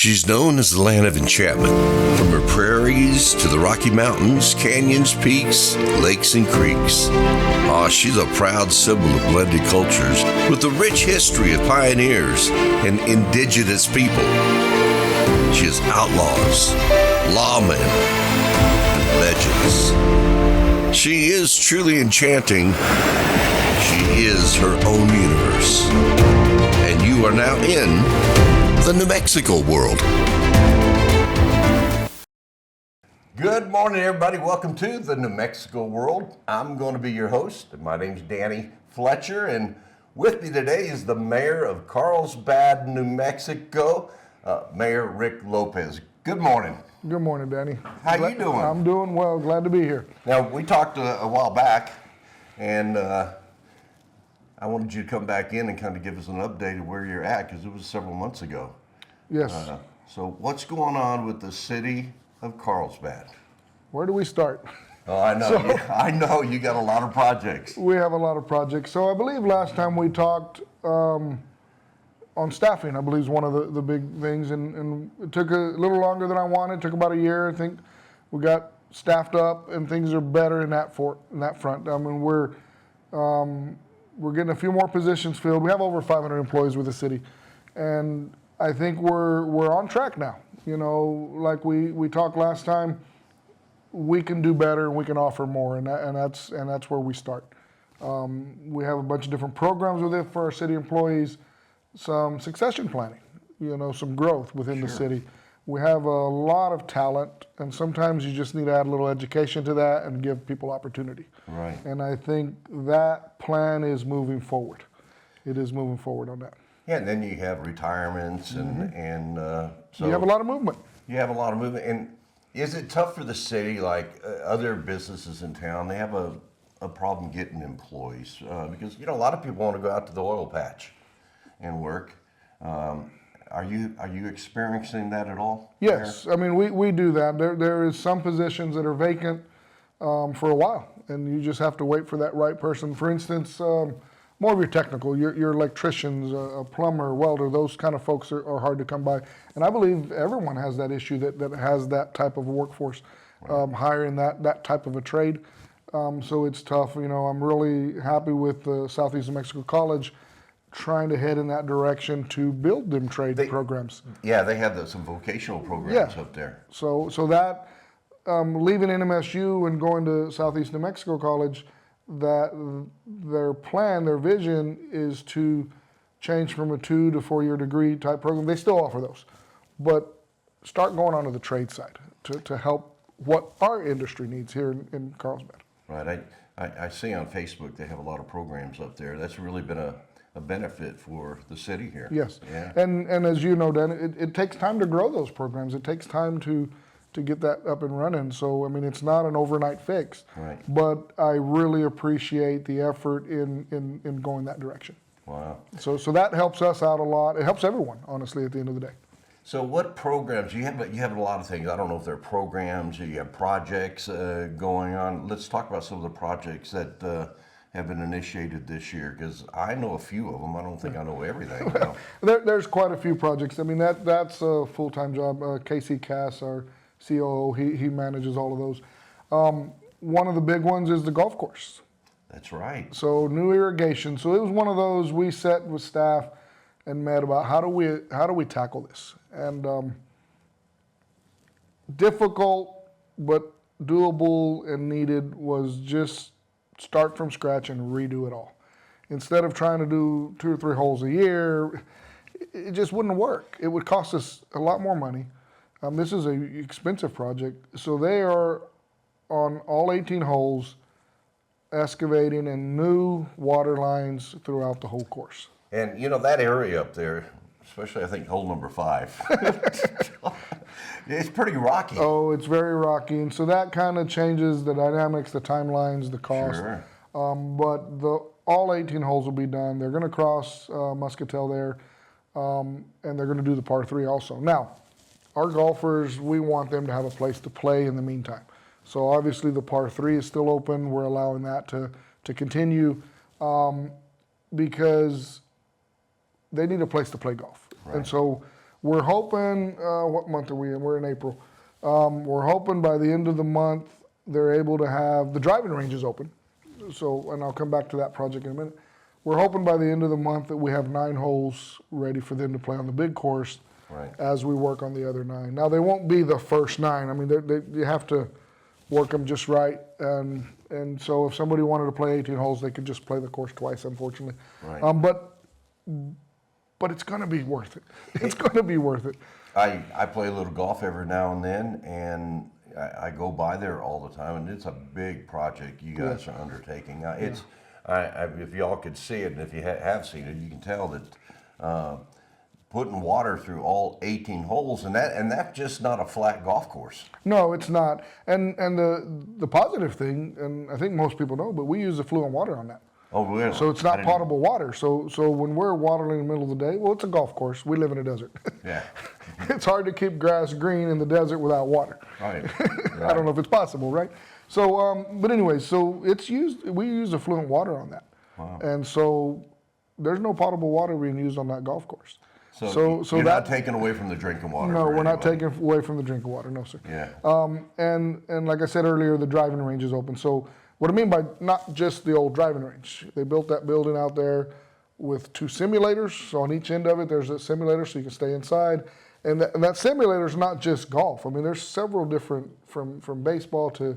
She's known as the land of enchantment, from her prairies to the Rocky Mountains, canyons, peaks, lakes, and creeks. She's a proud symbol of blended cultures with a rich history of pioneers and indigenous people. She has outlaws, lawmen, and legends. She is truly enchanting. She is her own universe. And you are now in the New Mexico world. Good morning, everybody. Welcome to the New Mexico world. I'm going to be your host. My name's Danny Fletcher, and with me today is the mayor of Carlsbad, New Mexico, Mayor Rick Lopez. Good morning. Good morning, Danny. How you doing? I'm doing well. Glad to be here. Now, we talked a while back, and I wanted you to come back in and kind of give us an update of where you're at, because it was several months ago. Yes. So what's going on with the city of Carlsbad? Where do we start? Oh, I know. I know you got a lot of projects. We have a lot of projects. So I believe last time we talked on staffing, I believe is one of the big things, and it took a little longer than I wanted. It took about a year. I think we got staffed up, and things are better in that front. I mean, we're getting a few more positions filled. We have over 500 employees with the city, and I think we're on track now. You know, like we talked last time, we can do better and we can offer more, and that's where we start. We have a bunch of different programs with it for our city employees, some succession planning, you know, some growth within the city. We have a lot of talent, and sometimes you just need to add a little education to that and give people opportunity. Right. And I think that plan is moving forward. It is moving forward on that. Yeah, and then you have retirements, and so You have a lot of movement. You have a lot of movement. And is it tough for the city, like other businesses in town? They have a problem getting employees because, you know, a lot of people want to go out to the oil patch and work. Are you experiencing that at all? Yes, I mean we do that. There is some positions that are vacant for a while, and you just have to wait for that right person. For instance, more of your technical, your electricians, a plumber, welder, those kind of folks are hard to come by. And I believe everyone has that issue that has that type of workforce, hiring that type of a trade. So it's tough. You know, I'm really happy with the Southeast New Mexico College trying to head in that direction to build them trade programs. Yeah, they have some vocational programs up there. So that leaving NMSU and going to Southeast New Mexico College, that their plan, their vision is to change from a 2 to 4 year degree type program. They still offer those, but start going on to the trade side to help what our industry needs here in Carlsbad. Right. I see on Facebook they have a lot of programs up there. That's really been a benefit for the city here. Yes. Yeah. And as you know, Dan, it takes time to grow those programs. It takes time to get that up and running. So, I mean, it's not an overnight fix. Right. But I really appreciate the effort in going that direction. Wow. So that helps us out a lot. It helps everyone, honestly, at the end of the day. So what programs, you have a lot of things. I don't know if they're programs or you have projects going on. Let's talk about some of the projects that have been initiated this year, because I know a few of them. I don't think I know everything. There's quite a few projects. I mean, that's a full-time job. Casey Cass, our COO, he manages all of those. One of the big ones is the golf course. That's right. So new irrigation. So it was one of those we sat with staff and met about how do we tackle this. And difficult but doable and needed was just start from scratch and redo it all. Instead of trying to do 2 or 3 holes a year, it just wouldn't work. It would cost us a lot more money. This is an expensive project. So they are on all 18 holes excavating and new water lines throughout the whole course. And you know, that area up there, especially I think hole number 5, it's pretty rocky. Oh, it's very rocky. And so that kind of changes the dynamics, the timelines, the cost. Sure. But all 18 holes will be done. They're going to cross Muscatel there, and they're going to do the par 3 also. Now, our golfers, we want them to have a place to play in the meantime. So obviously the par 3 is still open. We're allowing that to continue because they need a place to play golf. Right. And so We're hoping, what month are we in? We're in April. We're hoping by the end of the month, they're able to have, the driving range is open. So, and I'll come back to that project in a minute. We're hoping by the end of the month that we have 9 holes ready for them to play on the big course as we work on the other 9. Now, they won't be the first 9. I mean, you have to work them just right. And so if somebody wanted to play 18 holes, they could just play the course twice, unfortunately. But it's going to be worth it. It's going to be worth it. I play a little golf every now and then, and I go by there all the time, and it's a big project you guys are undertaking. If y'all could see it, and if you have seen it, you can tell that putting water through all 18 holes, and that's just not a flat golf course. No, it's not. And the positive thing, and I think most people know, but we use affluent water on that. Oh, really? So it's not potable water. So when we're watering in the middle of the day, well, it's a golf course. We live in a desert. Yeah. It's hard to keep grass green in the desert without water. Right. I don't know if it's possible, right? So, but anyway, so we use affluent water on that. Wow. And so there's no potable water being used on that golf course. So you're not taking away from the drinking water? No, we're not taking away from the drinking water, no, sir. Yeah. And like I said earlier, the driving range is open. So what I mean by not just the old driving range, they built that building out there with 2 simulators. So on each end of it, there's a simulator so you can stay inside. And that simulator is not just golf. I mean, there's several different, from baseball to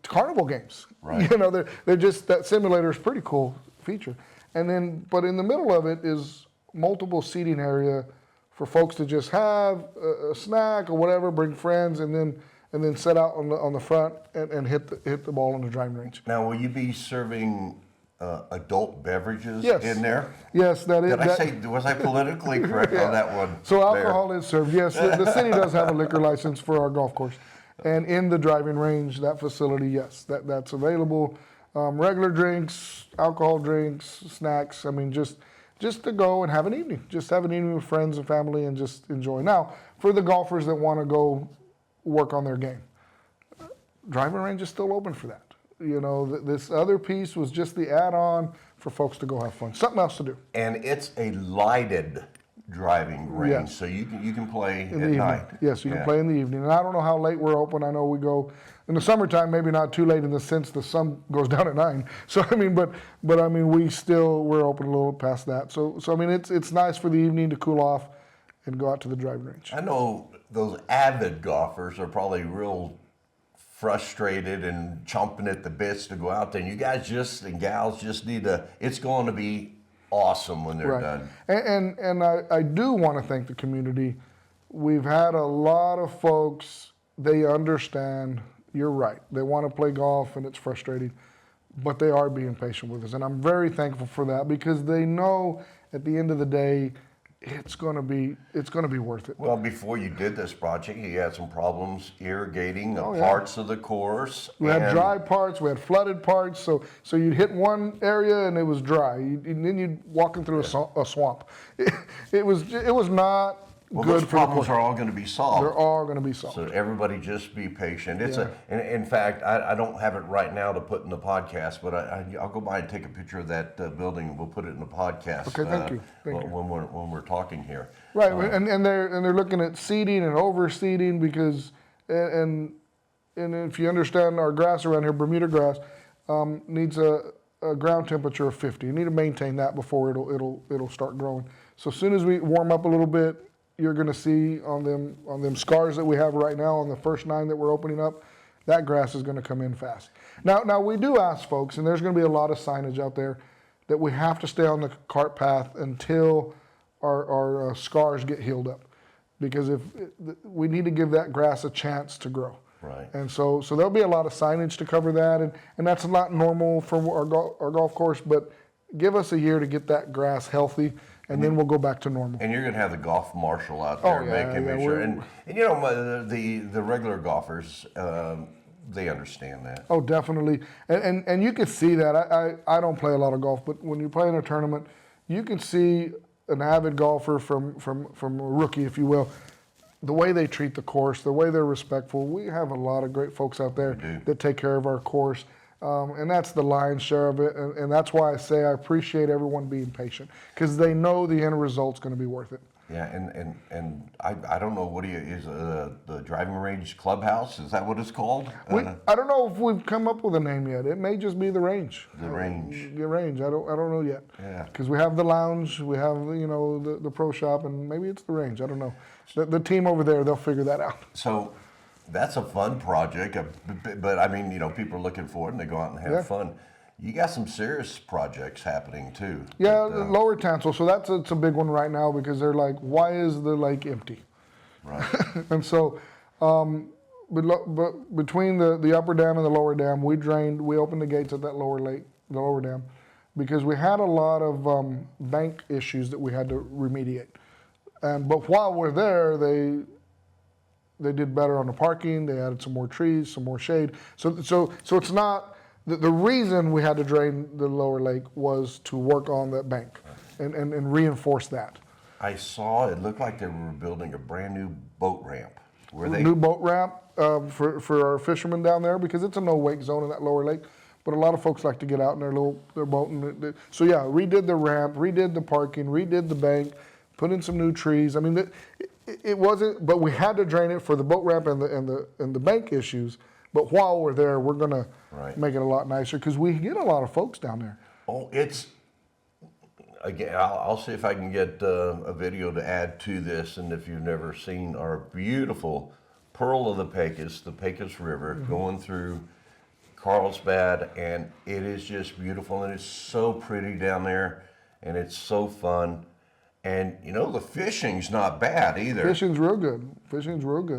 carnival games. Right. You know, they're just, that simulator is a pretty cool feature. And then, but in the middle of it is multiple seating area for folks to just have a snack or whatever, bring friends, and then set out on the front and hit the ball on the driving range. Now, will you be serving adult beverages in there? Yes, that is. Was I politically correct on that one? So alcohol is served. Yes, the city does have a liquor license for our golf course, and in the driving range, that facility, yes, that's available. Regular drinks, alcohol drinks, snacks. I mean, just to go and have an evening. Just have an evening with friends and family and just enjoy. Now, for the golfers that want to go work on their game, driving range is still open for that. You know, this other piece was just the add-on for folks to go have fun. Something else to do. And it's a lighted driving range, so you can play at night. Yes, you can play in the evening. And I don't know how late we're open. I know we go in the summertime, maybe not too late in the sense the sun goes down at 9. So I mean, but I mean, we're open a little past that. So I mean, it's nice for the evening to cool off and go out to the driving range. I know those avid golfers are probably real frustrated and chomping at the bits to go out there. And you guys and gals just need to. It's going to be awesome when they're done. And I do want to thank the community. We've had a lot of folks, they understand, you're right. They want to play golf and it's frustrating, but they are being patient with us. And I'm very thankful for that because they know at the end of the day, it's going to be worth it. Well, before you did this project, you had some problems irrigating parts of the course. We had dry parts, we had flooded parts. So you'd hit one area and it was dry, and then you'd walking through a swamp. It was not good. Those problems are all going to be solved. They're all going to be solved. So everybody just be patient. In fact, I don't have it right now to put in the podcast, but I'll go by and take a picture of that building and we'll put it in the podcast. Okay, thank you. When we're talking here. Right, and they're looking at seeding and overseeding because and if you understand our grass around here, Bermuda grass, needs a ground temperature of 50. You need to maintain that before it'll start growing. So as soon as we warm up a little bit, you're going to see on them scars that we have right now on the first 9 that we're opening up, that grass is going to come in fast. Now we do ask folks, and there's going to be a lot of signage out there, that we have to stay on the cart path until our scars get healed up, because we need to give that grass a chance to grow. Right. And so there'll be a lot of signage to cover that, and that's not normal for our golf course, but give us a year to get that grass healthy. And then we'll go back to normal. And you're going to have the golf marshal out there making sure. And you know, the regular golfers, they understand that. Oh, definitely. And you can see that. I don't play a lot of golf, but when you play in a tournament, you can see an avid golfer from a rookie, if you will, the way they treat the course, the way they're respectful. We have a lot of great folks out there that take care of our course. And that's the lion's share of it. And that's why I say I appreciate everyone being patient, because they know the end result's going to be worth it. Yeah, and I don't know, is the driving range clubhouse? Is that what it's called? I don't know if we've come up with a name yet. It may just be the range. The range. The range. I don't know yet. Yeah. Because we have the lounge, we have the pro shop, and maybe it's the range. I don't know. The team over there, they'll figure that out. So that's a fun project, but I mean, people are looking for it and they go out and have fun. You got some serious projects happening too. Yeah, Lower Tansel. So it's a big one right now because they're like, why is the lake empty? Right. And so, but between the upper dam and the lower dam, we opened the gates at that lower lake, the lower dam, because we had a lot of bank issues that we had to remediate. But while we're there, they did better on the parking. They added some more trees, some more shade. So it's not. The reason we had to drain the lower lake was to work on that bank and reinforce that. I saw it looked like they were building a brand new boat ramp. New boat ramp for our fishermen down there because it's a no wake zone in that lower lake. But a lot of folks like to get out in their boat. So yeah, redid the ramp, redid the parking, redid the bank, put in some new trees. I mean, it wasn't, but we had to drain it for the boat ramp and the bank issues. But while we're there, we're gonna make it a lot nicer because we get a lot of folks down there. Oh, again, I'll see if I can get a video to add to this. And if you've never seen our beautiful Pearl of the Pecos River going through Carlsbad, and it is just beautiful and it's so pretty down there and it's so fun. And the fishing's not bad either. Fishing's real good.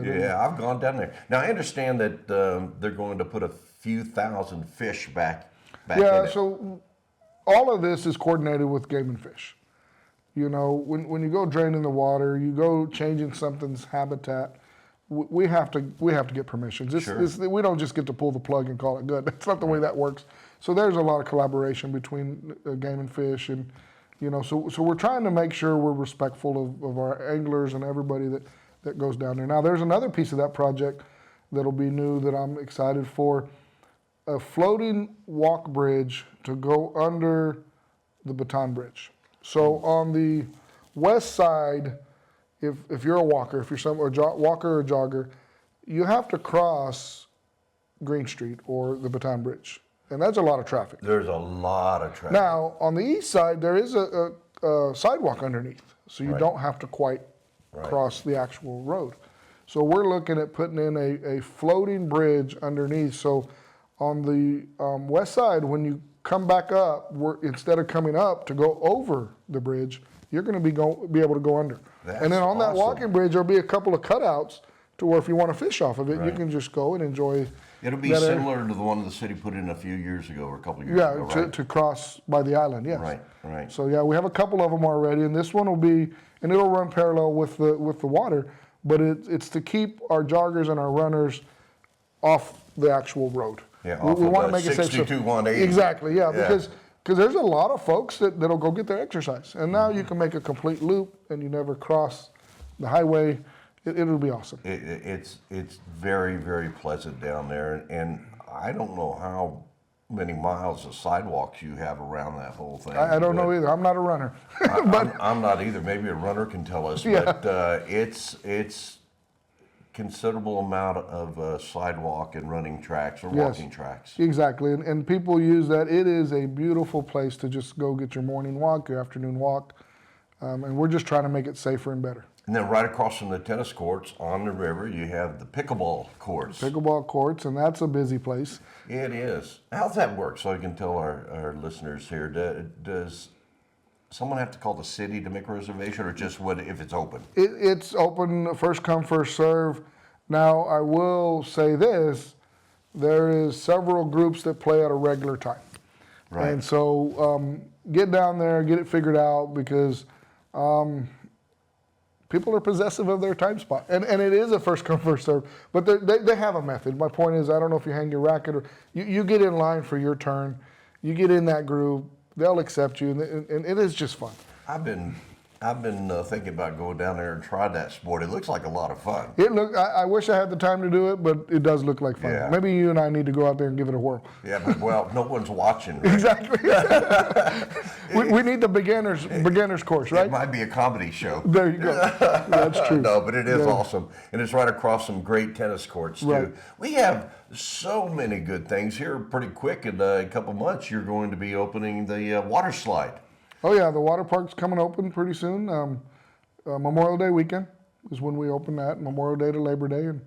Yeah, I've gone down there. Now I understand that they're going to put a few thousand fish back in it. So all of this is coordinated with Game and Fish. When you go draining the water, you go changing something's habitat. We have to get permissions. Sure. We don't just get to pull the plug and call it good. That's not the way that works. So there's a lot of collaboration between Game and Fish and. So we're trying to make sure we're respectful of our anglers and everybody that goes down there. Now, there's another piece of that project that'll be new that I'm excited for, a floating walk bridge to go under the Baton Bridge. So on the west side, if you're a walker, if you're walker or jogger, you have to cross Green Street or the Baton Bridge. And that's a lot of traffic. There's a lot of traffic. Now, on the east side, there is a sidewalk underneath, so you don't have to quite cross the actual road. So we're looking at putting in a floating bridge underneath. So on the west side, when you come back up, instead of coming up to go over the bridge, you're going to be able to go under. And then on that walking bridge, there'll be a couple of cutouts to where if you want to fish off of it, you can just go and enjoy. It'll be similar to the one the city put in a few years ago or a couple of years ago, right? to cross by the island, yes. Right. So yeah, we have a couple of them already, and this one will be, and it'll run parallel with the water, but it's to keep our joggers and our runners off the actual road. Yeah, we want to make it safe. 62-180. Exactly, yeah, because there's a lot of folks that'll go get their exercise, and now you can make a complete loop, and you never cross the highway. It'll be awesome. It's very, very pleasant down there, and I don't know how many miles of sidewalks you have around that whole thing. I don't know either. I'm not a runner. I'm not either. Maybe a runner can tell us. Yeah. But it's considerable amount of sidewalk and running tracks or walking tracks. Exactly, and people use that. It is a beautiful place to just go get your morning walk, your afternoon walk, and we're just trying to make it safer and better. And then right across from the tennis courts on the river, you have the pickleball courts. Pickleball courts, and that's a busy place. It is. How's that work? So I can tell our listeners here, does someone have to call the city to make a reservation, or just if it's open? It's open, first come, first serve. Now, I will say this, there is several groups that play at a regular time. Right. And so get down there, get it figured out, because people are possessive of their time spot. And it is a first come, first serve. But they have a method. My point is, I don't know if you hang your racket or you get in line for your turn. You get in that group. They'll accept you. And it is just fun. I've I've been thinking about going down there and try that sport. It looks like a lot of fun. I wish I had the time to do it, but it does look like fun. Yeah. Maybe you and I need to go out there and give it a whirl. Yeah, but well, no one's watching. Right? Exactly. we need the beginners course, right? It might be a comedy show. There you go. That's true. No, but it is awesome. And it's right across some great tennis courts, too. Right. We have so many good things here. Pretty quick, in a couple months, you're going to be opening the water slide. Oh yeah, the water park's coming open pretty soon. Memorial Day weekend is when we open that, Memorial Day to Labor Day, and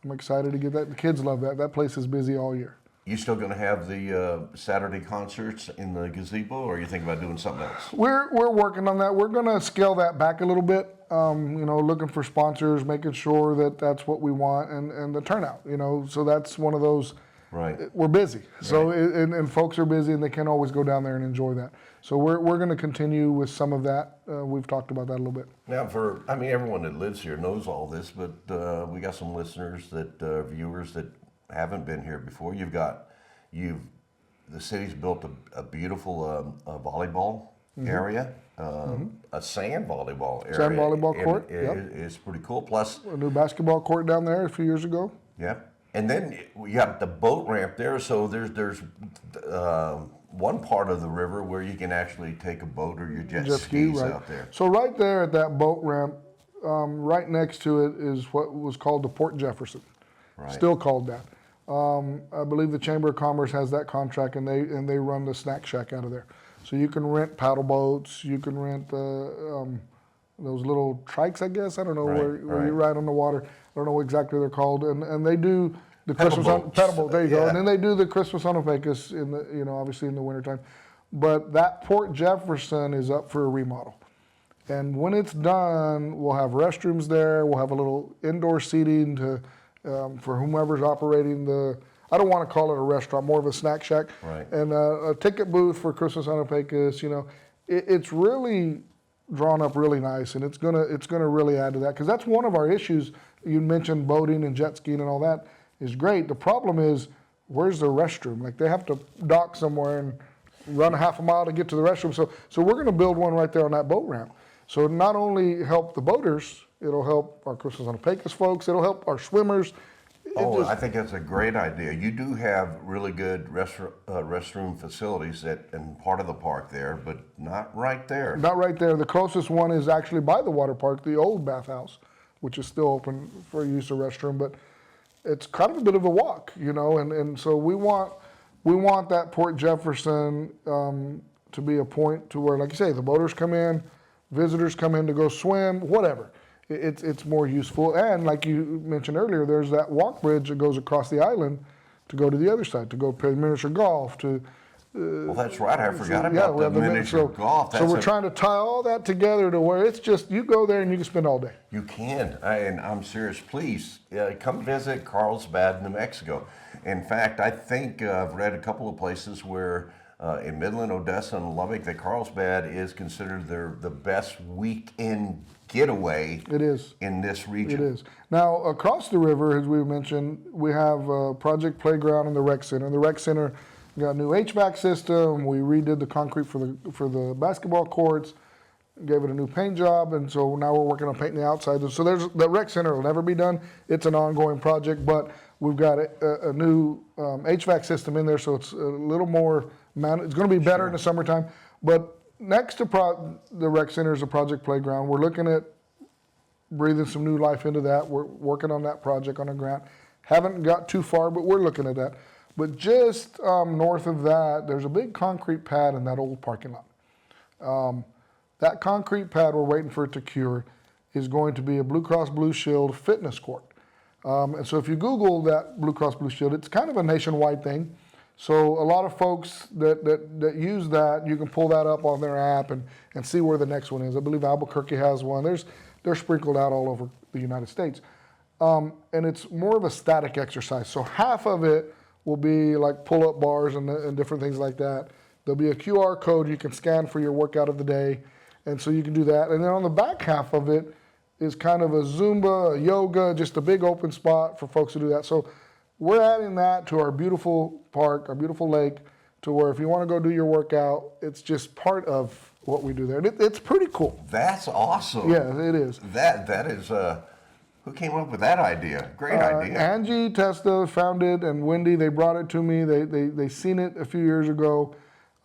I'm excited to get that. The kids love that. That place is busy all year. You still going to have the Saturday concerts in the gazebo, or are you thinking about doing something else? We're working on that. We're going to scale that back a little bit. Looking for sponsors, making sure that that's what we want, and the turnout. So that's one of those. Right. We're busy. So and folks are busy, and they can't always go down there and enjoy that. So we're going to continue with some of that. We've talked about that a little bit. Now, everyone that lives here knows all this, but we got some listeners viewers that haven't been here before. The city's built a beautiful volleyball area, a sand volleyball area. Sand volleyball court. It's pretty cool. Plus a new basketball court down there a few years ago. Yeah, and then we got the boat ramp there. So there's one part of the river where you can actually take a boat or your jet skis right. out there. So right there at that boat ramp, right next to it is what was called the Port Jefferson. Right. Still called that. I believe the Chamber of Commerce has that contract, and they run the snack shack out of there. So you can rent paddle boats, you can rent those little trikes, I guess. I don't know where you ride on the water. I don't know exactly what they're called, and they do the Christmas on pedal boat. There you go. And then they do the Christmas on Pecos in the obviously in the wintertime. But that Port Jefferson is up for a remodel. And when it's done, we'll have restrooms there. We'll have a little indoor seating for whomever's operating I don't want to call it a restaurant, more of a snack shack. Right. And a ticket booth for Christmas on Pecos. It's really drawn up really nice, and it's gonna really add to that, because that's one of our issues. You mentioned boating and jet skiing and all that is great. The problem is, where's the restroom? Like, they have to dock somewhere and run a half a mile to get to the restroom. So we're gonna build one right there on that boat ramp. So it not only help the boaters, it'll help our Christmas on Pecos folks, it'll help our swimmers. I think that's a great idea. You do have really good restroom facilities in part of the park there, but not right there. Not right there. The closest one is actually by the water park, the old bathhouse, which is still open for use of restroom, but it's kind of a bit of a walk, and so we want that Port Jefferson to be a point to where, like you say, the boaters come in, visitors come in to go swim, whatever. It's more useful. And like you mentioned earlier, there's that walk bridge that goes across the island to go to the other side, to go play miniature golf, well, that's right. I forgot about the miniature golf. So we're trying to tie all that together to where it's just, you go there and you can spend all day. You can, and I'm serious. Please come visit Carlsbad, New Mexico. In fact, I think I've read a couple of places where in Midland, Odessa, and Lubbock, that Carlsbad is considered the best weekend getaway. It is. In this region. It is. Now, across the river, as we mentioned, we have Project Playground and the Rec Center. The Rec Center got a new HVAC system. We redid the concrete for the basketball courts, gave it a new paint job, and so now we're working on painting the outside. So the Rec Center will never be done. It's an ongoing project, but we've got a new HVAC system in there, so it's a little more, it's going to be better in the summertime. But next to the Rec Center is a Project Playground. We're looking at breathing some new life into that. We're working on that project on a grant. Haven't got too far, but we're looking at that. But just north of that, there's a big concrete pad in that old parking lot. That concrete pad, we're waiting for it to cure, is going to be a Blue Cross Blue Shield fitness court. And so if you Google that Blue Cross Blue Shield, it's kind of a nationwide thing. So a lot of folks that use that, you can pull that up on their app and see where the next one is. I believe Albuquerque has one. They're sprinkled out all over the United States. And it's more of a static exercise. So half of it will be like pull-up bars and different things like that. There'll be a QR code you can scan for your workout of the day. And so you can do that. And then on the back half of it is kind of a Zumba, a yoga, just a big open spot for folks to do that. So we're adding that to our beautiful park, our beautiful lake, to where if you want to go do your workout, it's just part of what we do there. It's pretty cool. That's awesome. Yeah, it is. That is, who came up with that idea? Great idea. Angie Testa found it, and Wendy, they brought it to me. They seen it a few years ago,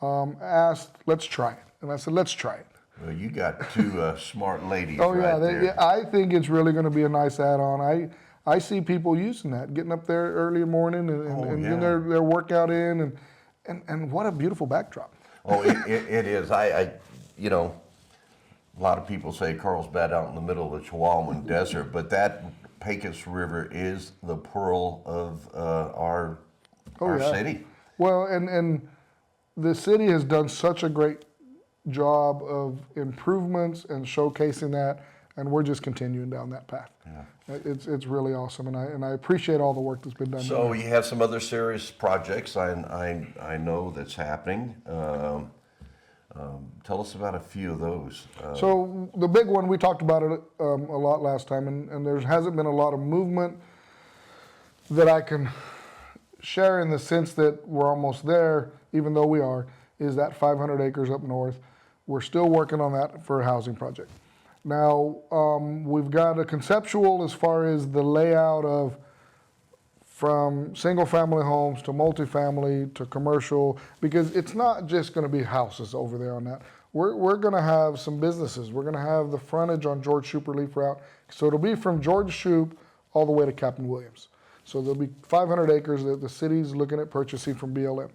asked, let's try it. And I said, let's try it. Well, you got two smart ladies Oh, right yeah, there. yeah, I think it's really going to be a nice add-on. I see people using that, getting up there early in the morning and getting their workout in, and what a beautiful backdrop. Oh, it is. You know, a lot of people say Carlsbad out in the middle of the Chihuahuan Desert, but that Pecos River is the pearl of our city. Well, and the city has done such a great job of improvements and showcasing that, and we're just continuing down that path. Yeah. It's really awesome, and I appreciate all the work that's been done. So you have some other serious projects I know that's happening. Tell us about a few of those. So the big one, we talked about it a lot last time, and there hasn't been a lot of movement that I can share in the sense that we're almost there, even though we are, is that 500 acres up north. We're still working on that for a housing project. Now, we've got a conceptual as far as the layout of from single-family homes to multifamily to commercial, because it's not just going to be houses over there on that. We're going to have some businesses. We're going to have the frontage on George Shoup Leaf Route. So it'll be from George Shoup all the way to Captain Williams. So there'll be 500 acres that the city's looking at purchasing from BLM.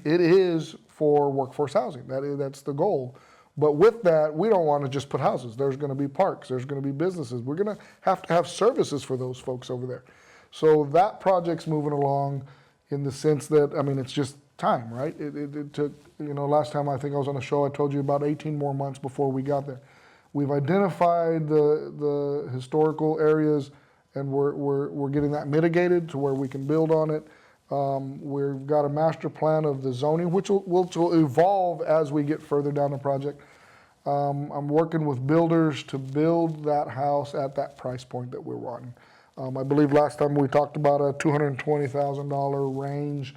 It is for workforce housing. That's the goal. But with that, we don't want to just put houses. There's going to be parks. There's going to be businesses. We're going to have services for those folks over there. So that project's moving along in the sense that, I mean, it's just time, right? It took, last time I think I was on the show, I told you about 18 more months before we got there. We've identified the historical areas, and we're getting that mitigated to where we can build on it. We've got a master plan of the zoning, which will evolve as we get further down the project. I'm working with builders to build that house at that price point that we're wanting. I believe last time we talked about a $220,000 range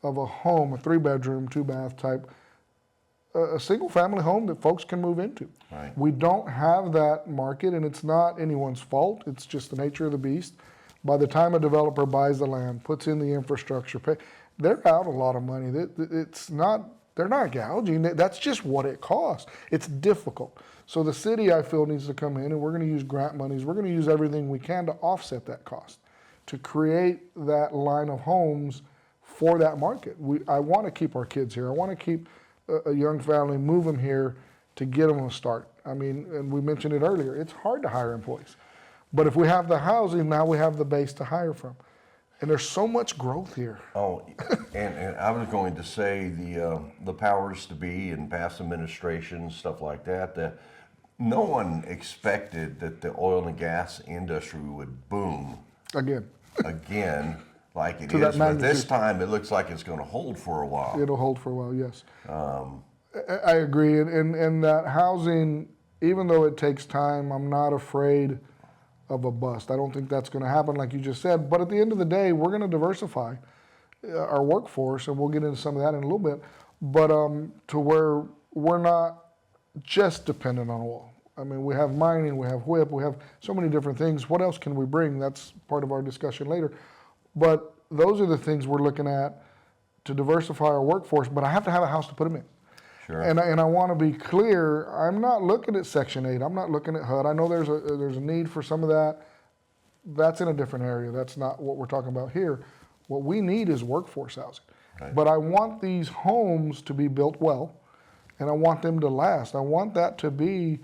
of a home, a 3-bedroom, 2-bath type, a single-family home that folks can move into. Right. We don't have that market, and it's not anyone's fault. It's just the nature of the beast. By the time a developer buys the land, puts in the infrastructure, they're out a lot of money. They're not gouging. That's just what it costs. It's difficult. So the city, I feel, needs to come in, and we're going to use grant monies. We're going to use everything we can to offset that cost, to create that line of homes for that market. I want to keep our kids here. I want to keep a young family, move them here to get them a start. I mean, and we mentioned it earlier, it's hard to hire employees. But if we have the housing, now we have the base to hire from. And there's so much growth here. Oh, and I was going to say the powers to be and past administrations, stuff like that, no one expected that the oil and gas industry would boom Again, like it To is. that But this magnitude. time it looks like it's going to hold for a while. it'll hold for a while, yes. I agree. And that housing, even though it takes time, I'm not afraid of a bust. I don't think that's going to happen like you just said. But at the end of the day, we're going to diversify our workforce, and we'll get into some of that in a little bit, but to where we're not just dependent on oil. I mean, we have mining, we have WHIP, we have so many different things. What else can we bring? That's part of our discussion later. But those are the things we're looking at to diversify our workforce, but I have to have a house to put them in. Sure. And I want to be clear, I'm not looking at Section 8. I'm not looking at HUD. I know there's a need for some of that. That's in a different area. That's not what we're talking about here. What we need is workforce housing. Right. But I want these homes to be built well, and I want them to last. I want that to be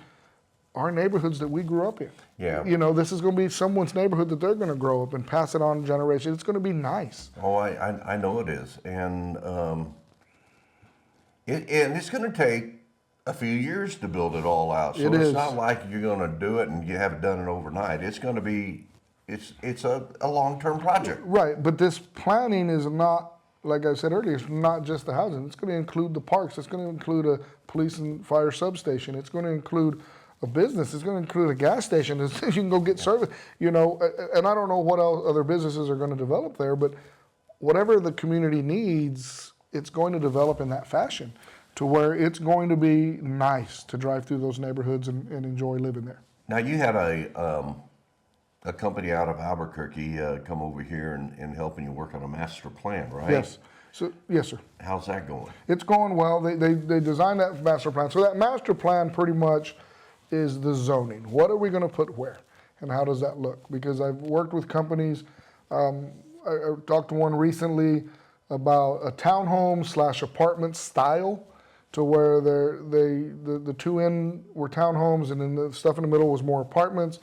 our neighborhoods that we grew up in. Yeah. This is going to be someone's neighborhood that they're going to grow up and pass it on to generation. It's going to be nice. Oh, I know it is. And it's going to take a few years to build it all out. So it's not like you're going to do it and you haven't done it overnight. It's going to be, it's a long-term project. Right, but this planning is not, like I said earlier, it's not just the housing. It's going to include the parks. It's going to include a police and fire substation. It's going to include a business. It's going to include a gas station. You can go get service, and I don't know what else other businesses are going to develop there, but whatever the community needs, it's going to develop in that fashion. to where it's going to be nice to drive through those neighborhoods and enjoy living there. Now you had a company out of Albuquerque come over here and helping you work on a master plan, right? Yes. So yes, sir. How's that going? It's going well. They designed that master plan. So that master plan pretty much is the zoning. What are we going to put where, and how does that look? Because I've worked with companies. I talked to one recently about a townhome / apartment style, to where the two end were townhomes, and then the stuff in the middle was more apartments,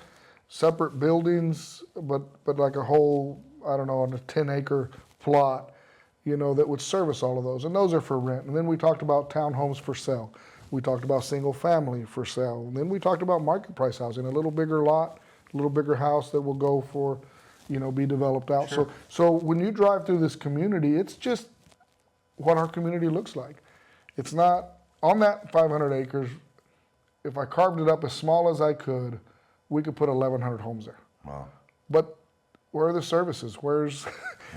separate buildings, but like a whole, I don't know, on a 10-acre plot, that would service all of those. And those are for rent. And then we talked about townhomes for sale. We talked about single family for sale. And then we talked about market price housing, a little bigger lot, a little bigger house that will go for, be developed out. Sure. So when you drive through this community, it's just what our community looks like. It's not on that 500 acres. If I carved it up as small as I could, we could put 1,100 homes there. Wow. But where are the services? Where's,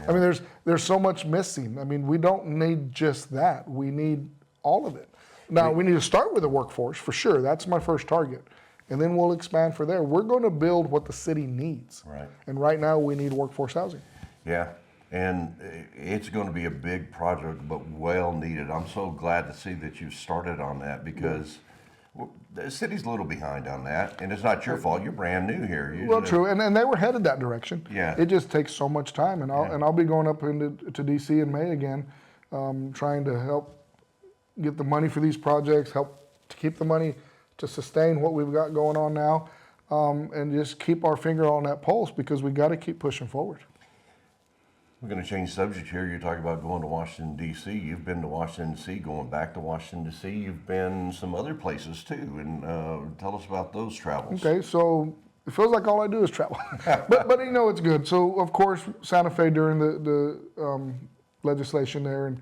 I mean, there's so much missing. I mean, we don't need just that. We need all of it. Now, we need to start with the workforce, for sure. That's my first target. And then we'll expand from there. We're going to build what the city needs. Right. And right now, we need workforce housing. Yeah, and it's going to be a big project, but well needed. I'm so glad to see that you started on that, because the city's a little behind on that, and it's not your fault. You're brand new here. Well, true, and they were headed that direction. Yeah. It just takes so much time, and I'll be going up to DC in May again, trying to help get the money for these projects, help to keep the money to sustain what we've got going on now, and just keep our finger on that pulse, because we got to keep pushing forward. We're going to change subject here. You're talking about going to Washington, D.C. You've been to Washington, D.C., going back to Washington, D.C. You've been some other places too, and tell us about those travels. Okay, so it feels like all I do is travel, but it's good. So of course, Santa Fe during the legislation there,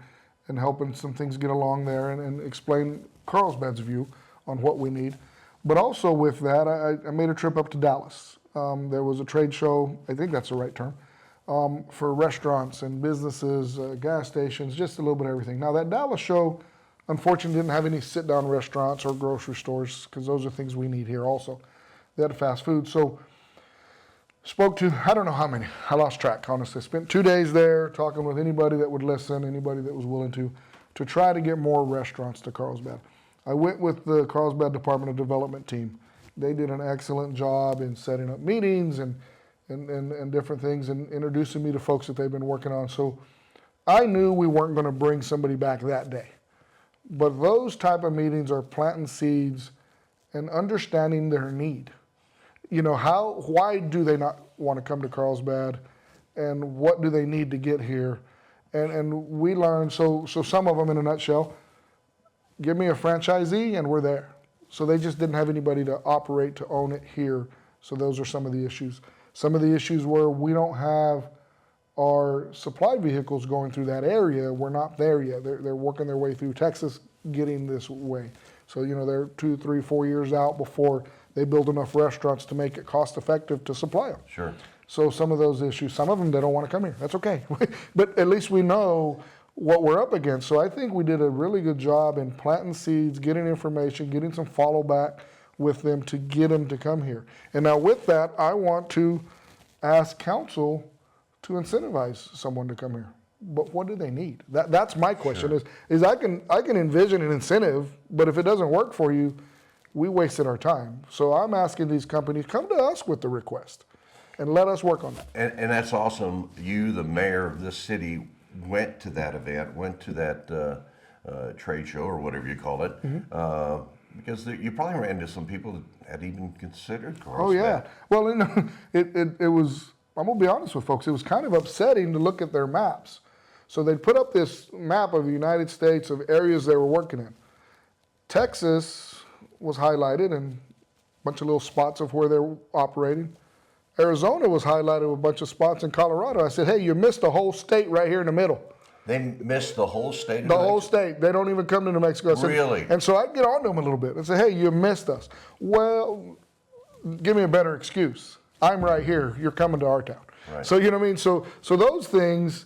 and helping some things get along there, and explain Carlsbad's view on what we need. But also with that, I made a trip up to Dallas. There was a trade show, I think that's the right term, for restaurants and businesses, gas stations, just a little bit of everything. Now that Dallas show, unfortunately, didn't have any sit-down restaurants or grocery stores, because those are things we need here also. They had fast food. So spoke to, I don't know how many, I lost track, honestly. Spent 2 days there talking with anybody that would listen, anybody that was willing to try to get more restaurants to Carlsbad. I went with the Carlsbad Department of Development team. They did an excellent job in setting up meetings and different things, and introducing me to folks that they've been working on. So I knew we weren't going to bring somebody back that day. But those type of meetings are planting seeds and understanding their need. Why do they not want to come to Carlsbad, and what do they need to get here? And we learned, so some of them, in a nutshell, give me a franchisee and we're there. So they just didn't have anybody to operate, to own it here. So those are some of the issues. Some of the issues were we don't have our supply vehicles going through that area. We're not there yet. They're working their way through Texas, getting this way. So, they're 2, 3, 4 years out before they build enough restaurants to make it cost effective to supply them. Sure. So some of those issues, some of them, they don't want to come here. That's okay. But at least we know what we're up against. So I think we did a really good job in planting seeds, getting information, getting some follow back with them to get them to come here. And now with that, I want to ask council to incentivize someone to come here. But what do they need? That's my question. Sure. Is I can envision an incentive, but if it doesn't work for you, we wasted our time. So I'm asking these companies, come to us with the request and let us work on that. And that's awesome. You, the mayor of this city, went to that event, went to that trade show, or whatever you call it, because you probably ran into some people that had even considered Carlsbad. Oh yeah. Well, it was, I'm gonna be honest with folks, it was kind of upsetting to look at their maps. So they'd put up this map of the United States of areas they were working in. Texas was highlighted, and a bunch of little spots of where they're operating. Arizona was highlighted with a bunch of spots in Colorado. I said, hey, you missed the whole state right here in the middle. They missed the whole state of The New whole Mexico? state. They don't even come to New Mexico. I said, Really? And so I'd get on to them a little bit and say, hey, you missed us. Well, give me a better excuse. I'm right here. You're coming to our town. Right. So, you know what I mean? So those things,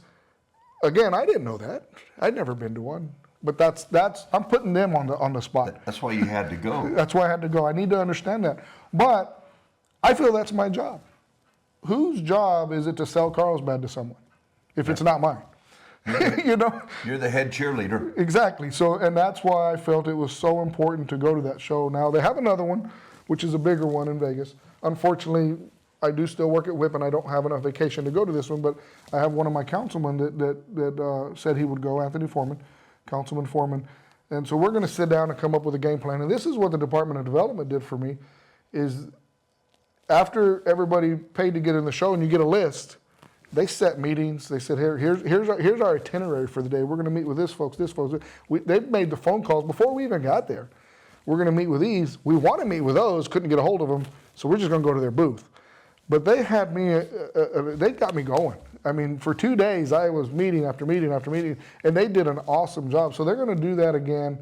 again, I didn't know that. I'd never been to one. But I'm putting them on the spot. That's why you had to go. That's why I had to go. I need to understand that. But I feel that's my job. Whose job is it to sell Carlsbad to someone if it's not mine? You know? You're the head cheerleader. Exactly. So, and that's why I felt it was so important to go to that show. Now, they have another one, which is a bigger one in Vegas. Unfortunately, I do still work at WHIP, and I don't have enough vacation to go to this one, but I have one of my councilmen that said he would go, Anthony Foreman, Councilman Foreman. And so we're going to sit down and come up with a game plan. And this is what the Department of Development did for me, is after everybody paid to get in the show and you get a list, they set meetings. They said, here's our itinerary for the day. We're going to meet with this folks. They've made the phone calls before we even got there. We're going to meet with these. We want to meet with those. Couldn't get a hold of them, so we're just going to go to their booth. But they had me. They got me going. I mean, for 2 days, I was meeting after meeting after meeting, and they did an awesome job. So they're going to do that again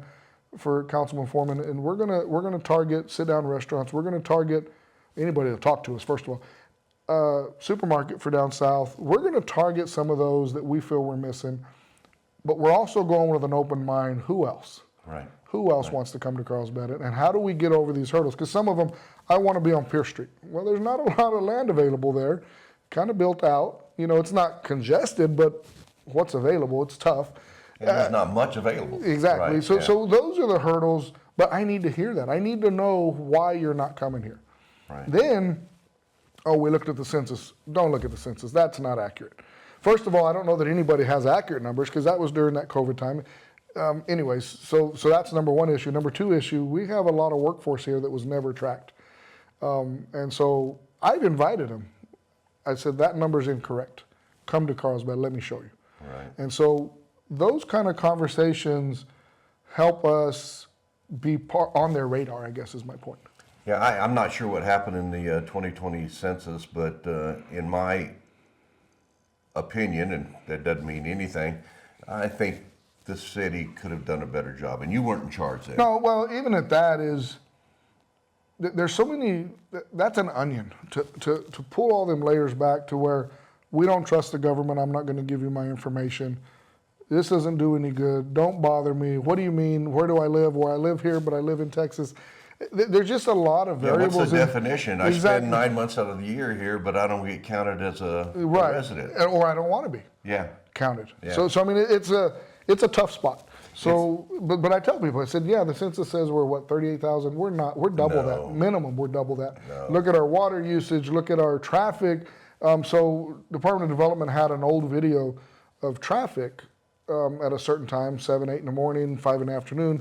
for Councilman Foreman, and we're going to target sit-down restaurants. We're going to target anybody to talk to us. First of all. Supermarket for down south. We're going to target some of those that we feel we're missing, but we're also going with an open mind. Who else? Right. Who else wants to come to Carlsbad? And how do we get over these hurdles? Because some of them, I want to be on Pierce Street. Well, there's not a lot of land available there. Kind of built out. You know, it's not congested, but what's available? It's tough. And there's not much available. Exactly. Right, So those are the hurdles, but I need to hear that. I need to know why you're not coming here. Right. Then, oh, we looked at the census. Don't look at the census. That's not accurate. First of all, I don't know that anybody has accurate numbers because that was during that COVID time. Anyways, so that's number one issue. Number two issue, we have a lot of workforce here that was never tracked. And so I've invited them. I said, that number's incorrect. Come to Carlsbad, let me show you. Right. And so those kind of conversations help us be on their radar, I guess is my point. Yeah, I'm not sure what happened in the 2020 census, but in my opinion, and that doesn't mean anything, I think the city could have done a better job, and you weren't in charge then. No, well, even at that is, there's so many, that's an onion, to pull all them layers back to where we don't trust the government, I'm not going to give you my information, this doesn't do any good, don't bother me, what do you mean, where do I live? Well, I live here, but I live in Texas. There's just a lot of variables. What's the definition? I Exactly. spend 9 months out of the year here, but I don't get counted as a resident. Or I don't want to be counted. Yeah. So I mean, it's a tough spot. So, but I tell people, I said, yeah, the census says we're what, 38,000. We're not. We're double that minimum. We're double that. No. Look at our water usage. Look at our traffic. So Department of Development had an old video of traffic at a certain time, 7, 8 in the morning, 5 in the afternoon.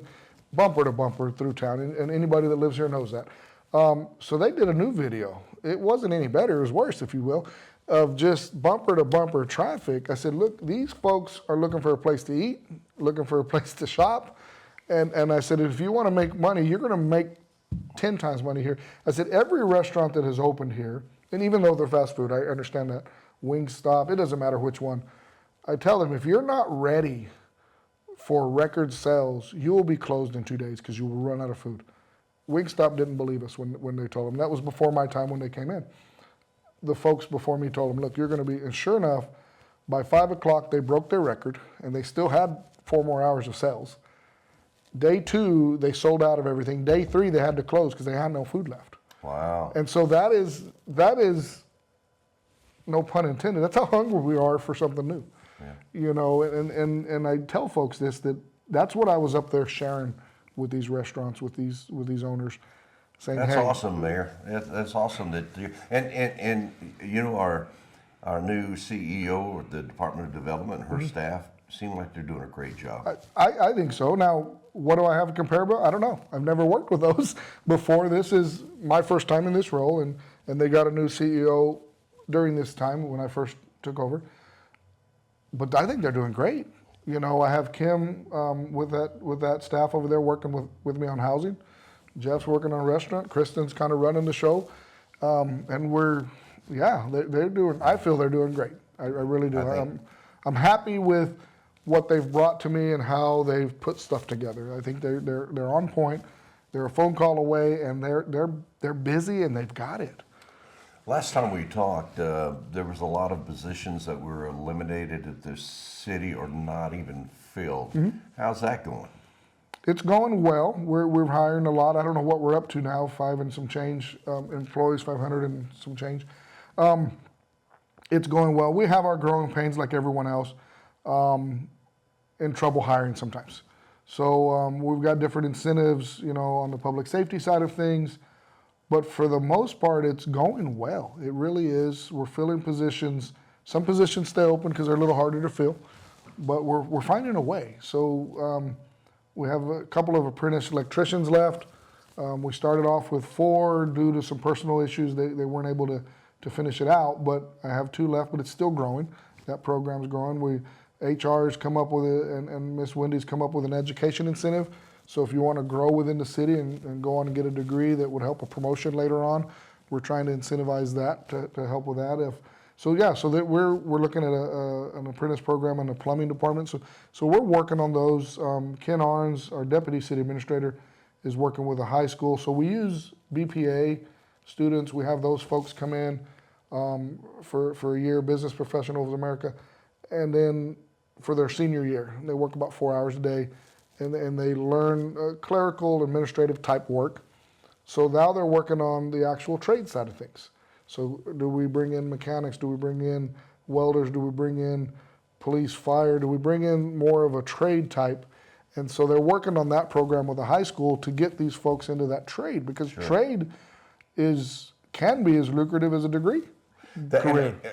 Bumper to bumper through town, and anybody that lives here knows that. So they did a new video. It wasn't any better, it was worse, if you will, of just bumper to bumper traffic. I said, look, these folks are looking for a place to eat, looking for a place to shop, and I said, if you want to make money, you're going to make 10 times money here. I said, every restaurant that has opened here, and even though they're fast food, I understand that, Wingstop, it doesn't matter which one, I tell them, if you're not ready for record sales, you will be closed in 2 days because you will run out of food. Wingstop didn't believe us when they told them. That was before my time when they came in. The folks before me told them, look, you're going to be, and sure enough, by 5 o'clock, they broke their record, and they still had 4 more hours of sales. Day 2, they sold out of everything. Day 3, they had to close because they had no food left. Wow. And so that is, no pun intended, that's how hungry we are for something new. Yeah. You know, and I tell folks this, that's what I was up there sharing with these restaurants, with these owners, saying, That's hey. awesome, Mayor. That's awesome that you, and you know, our new CEO of the Department of Development and her staff seem like they're doing a great job. I think so. Now, what do I have comparable? I don't know. I've never worked with those before. This is my first time in this role, and they got a new CEO during this time when I first took over. But I think they're doing great. You know, I have Kim with that staff over there working with me on housing. Jeff's working on a restaurant. Kristen's kind of running the show. And they're doing, I feel they're doing great. I really do. I'm happy with what they've brought to me and how they've put stuff together. I think they're on point. They're a phone call away, and they're busy and they've got it. Last time we talked, there was a lot of positions that were eliminated at the city or not even filled. How's that going? It's going well. We're hiring a lot. I don't know what we're up to now, 5 and some change employees, 500 and some change. It's going well. We have our growing pains like everyone else, in trouble hiring sometimes. So we've got different incentives, on the public safety side of things. But for the most part, it's going well. It really is. We're filling positions. Some positions stay open because they're a little harder to fill, but we're finding a way. So we have a couple of apprentice electricians left. We started off with 4 due to some personal issues. They weren't able to finish it out, but I have 2 left, but it's still growing. That program's growing. HR's come up with it, and Miss Wendy's come up with an education incentive. So if you want to grow within the city and go on and get a degree that would help a promotion later on, we're trying to incentivize that to help with that. So that we're looking at an apprentice program in the plumbing department. So we're working on those. Ken Arns, our deputy city administrator, is working with a high school. So we use BPA students. We have those folks come in for a year, Business Professionals of America, and then for their senior year, they work about 4 hours a day. And they learn clerical, administrative type work. So now they're working on the actual trade side of things. So do we bring in mechanics? Do we bring in welders? Do we bring in police, fire? Do we bring in more of a trade type? And so they're working on that program with the high school to get these folks into that trade, because trade can be as lucrative as a degree.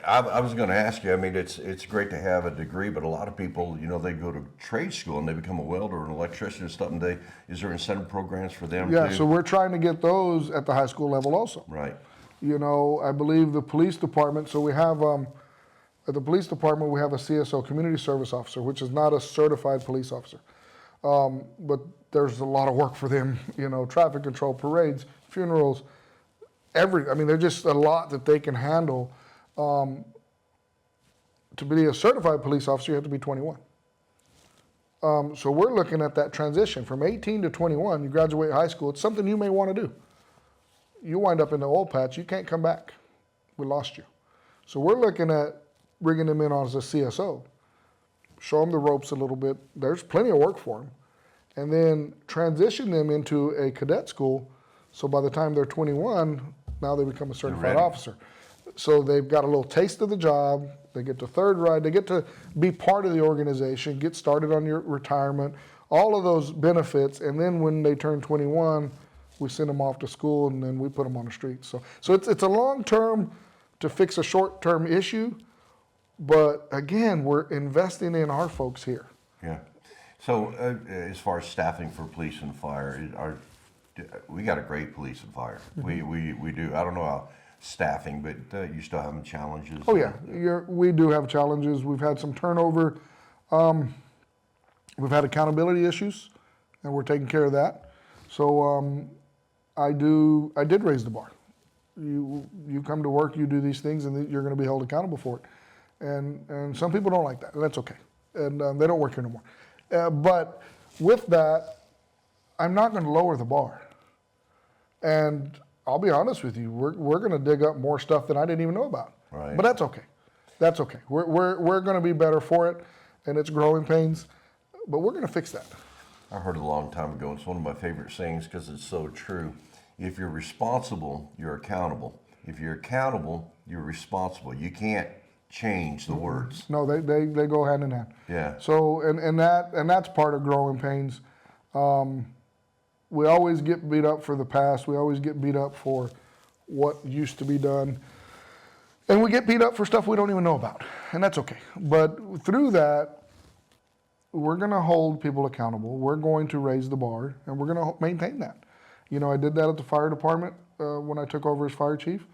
I was going to ask you, I mean, it's great to have a degree, but a lot of people, they go to trade school and they become a welder or an electrician or something. Is there incentive programs for them too? So we're trying to get those at the high school level also. Right. I believe the police department, so we have, at the police department, we have a CSO, Community Service Officer, which is not a certified police officer. But there's a lot of work for them, traffic control, parades, funerals, there's just a lot that they can handle. To be a certified police officer, you have to be 21. So we're looking at that transition from 18 to 21. You graduate high school. It's something you may want to do. You wind up in the oil patch. You can't come back. We lost you. So we're looking at bringing them in as a CSO. Show them the ropes a little bit. There's plenty of work for them. And then transition them into a cadet school. So by the time they're 21, now they become a certified officer. So they've got a little taste of the job. They get to third ride. They get to be part of the organization, get started on your retirement, all of those benefits. And then when they turn 21, we send them off to school, and then we put them on the street. So it's a long term to fix a short term issue. But again, we're investing in our folks here. Yeah. So as far as staffing for police and fire, we got a great police and fire. We do. I don't know how staffing, but you still having challenges. Oh yeah, we do have challenges. We've had some turnover. We've had accountability issues, and we're taking care of that. So I did raise the bar. You come to work, you do these things, and you're going to be held accountable for it. And some people don't like that, and that's okay. And they don't work here no more. But with that, I'm not going to lower the bar. And I'll be honest with you, we're going to dig up more stuff that I didn't even know about. Right. But that's okay. That's okay. We're going to be better for it, and it's growing pains, but we're going to fix that. I heard it a long time ago. It's one of my favorite sayings because it's so true. If you're responsible, you're accountable. If you're accountable, you're responsible. You can't change the words. No, they go hand in hand. Yeah. So and that's part of growing pains. We always get beat up for the past. We always get beat up for what used to be done. And we get beat up for stuff we don't even know about. And that's okay. But through that, we're going to hold people accountable. We're going to raise the bar, and we're going to maintain that. I did that at the fire department when I took over as fire chief.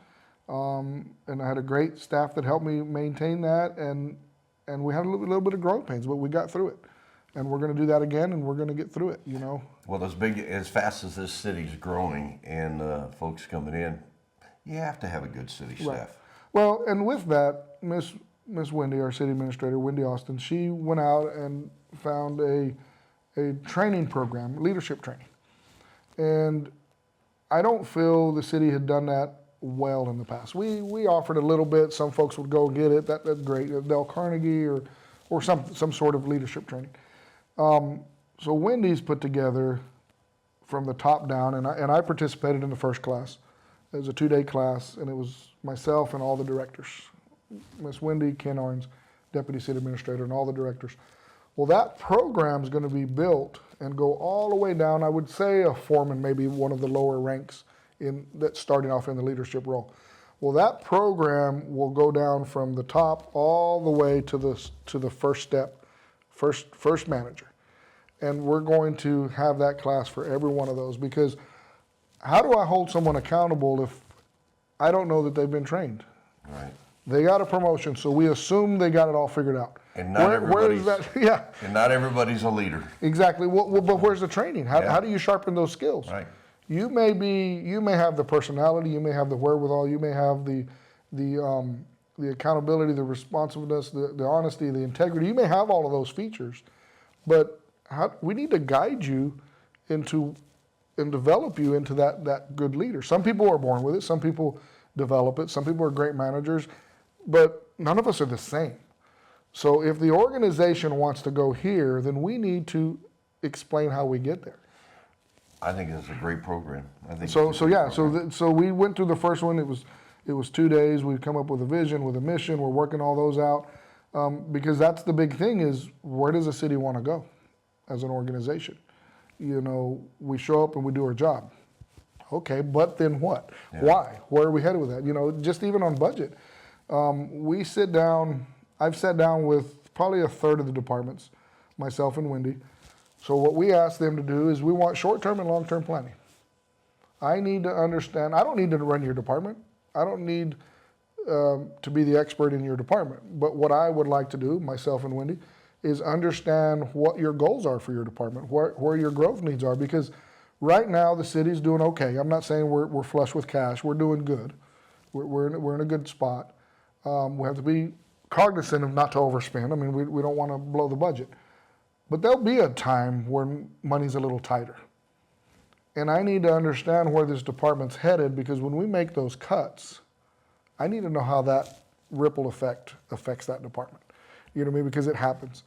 And I had a great staff that helped me maintain that. And we had a little bit of growing pains, but we got through it. And we're going to do that again, and we're going to get through it, Well, as fast as this city's growing and folks coming in, you have to have a good city staff. Right. Well, and with that, Miss Wendy, our city administrator, Wendy Austin, she went out and found a training program, leadership training. And I don't feel the city had done that well in the past. We offered a little bit. Some folks would go get it. That's great. Dale Carnegie or some sort of leadership training. So Wendy's put together from the top down, and I participated in the first class. It was a 2-day class, and it was myself and all the directors. Miss Wendy, Ken Arns, Deputy City Administrator, and all the directors. Well, that program is going to be built and go all the way down. I would say a foreman, maybe one of the lower ranks that's starting off in the leadership role. Well, that program will go down from the top all the way to the first step, first manager. And we're going to have that class for every one of those, because how do I hold someone accountable if I don't know that they've been trained? Right. They got a promotion, so we assume they got it all figured out. And not everybody's, Yeah. And not everybody's a leader. Exactly. Well, but where's the training? How do you sharpen those skills? Right. You may have the personality, you may have the wherewithal, you may have the accountability, the responsiveness, the honesty, the integrity. You may have all of those features, but we need to guide you into and develop you into that good leader. Some people are born with it. Some people develop it. Some people are great managers, but none of us are the same. So if the organization wants to go here, then we need to explain how we get there. I think it's a great program. So we went through the first one. It was 2 days. We've come up with a vision, with a mission. We're working all those out because that's the big thing: is where does the city want to go as an organization? You know, we show up and we do our job. Okay, but then what? Yeah. Why? Where are we headed with that? You know, just even on budget, we sit down. I've sat down with probably a third of the departments, myself and Wendy. So what we ask them to do is we want short-term and long-term planning. I need to understand. I don't need to run your department. I don't need to be the expert in your department. But what I would like to do, myself and Wendy, is understand what your goals are for your department, where your growth needs are. Because right now the city's doing okay. I'm not saying we're flush with cash. We're doing good. We're in a good spot. We have to be cognizant of not to overspend. I mean, we don't want to blow the budget. But there'll be a time when money's a little tighter. And I need to understand where this department's headed, because when we make those cuts, I need to know how that ripple effect affects that department. You know what I mean? Because it happens.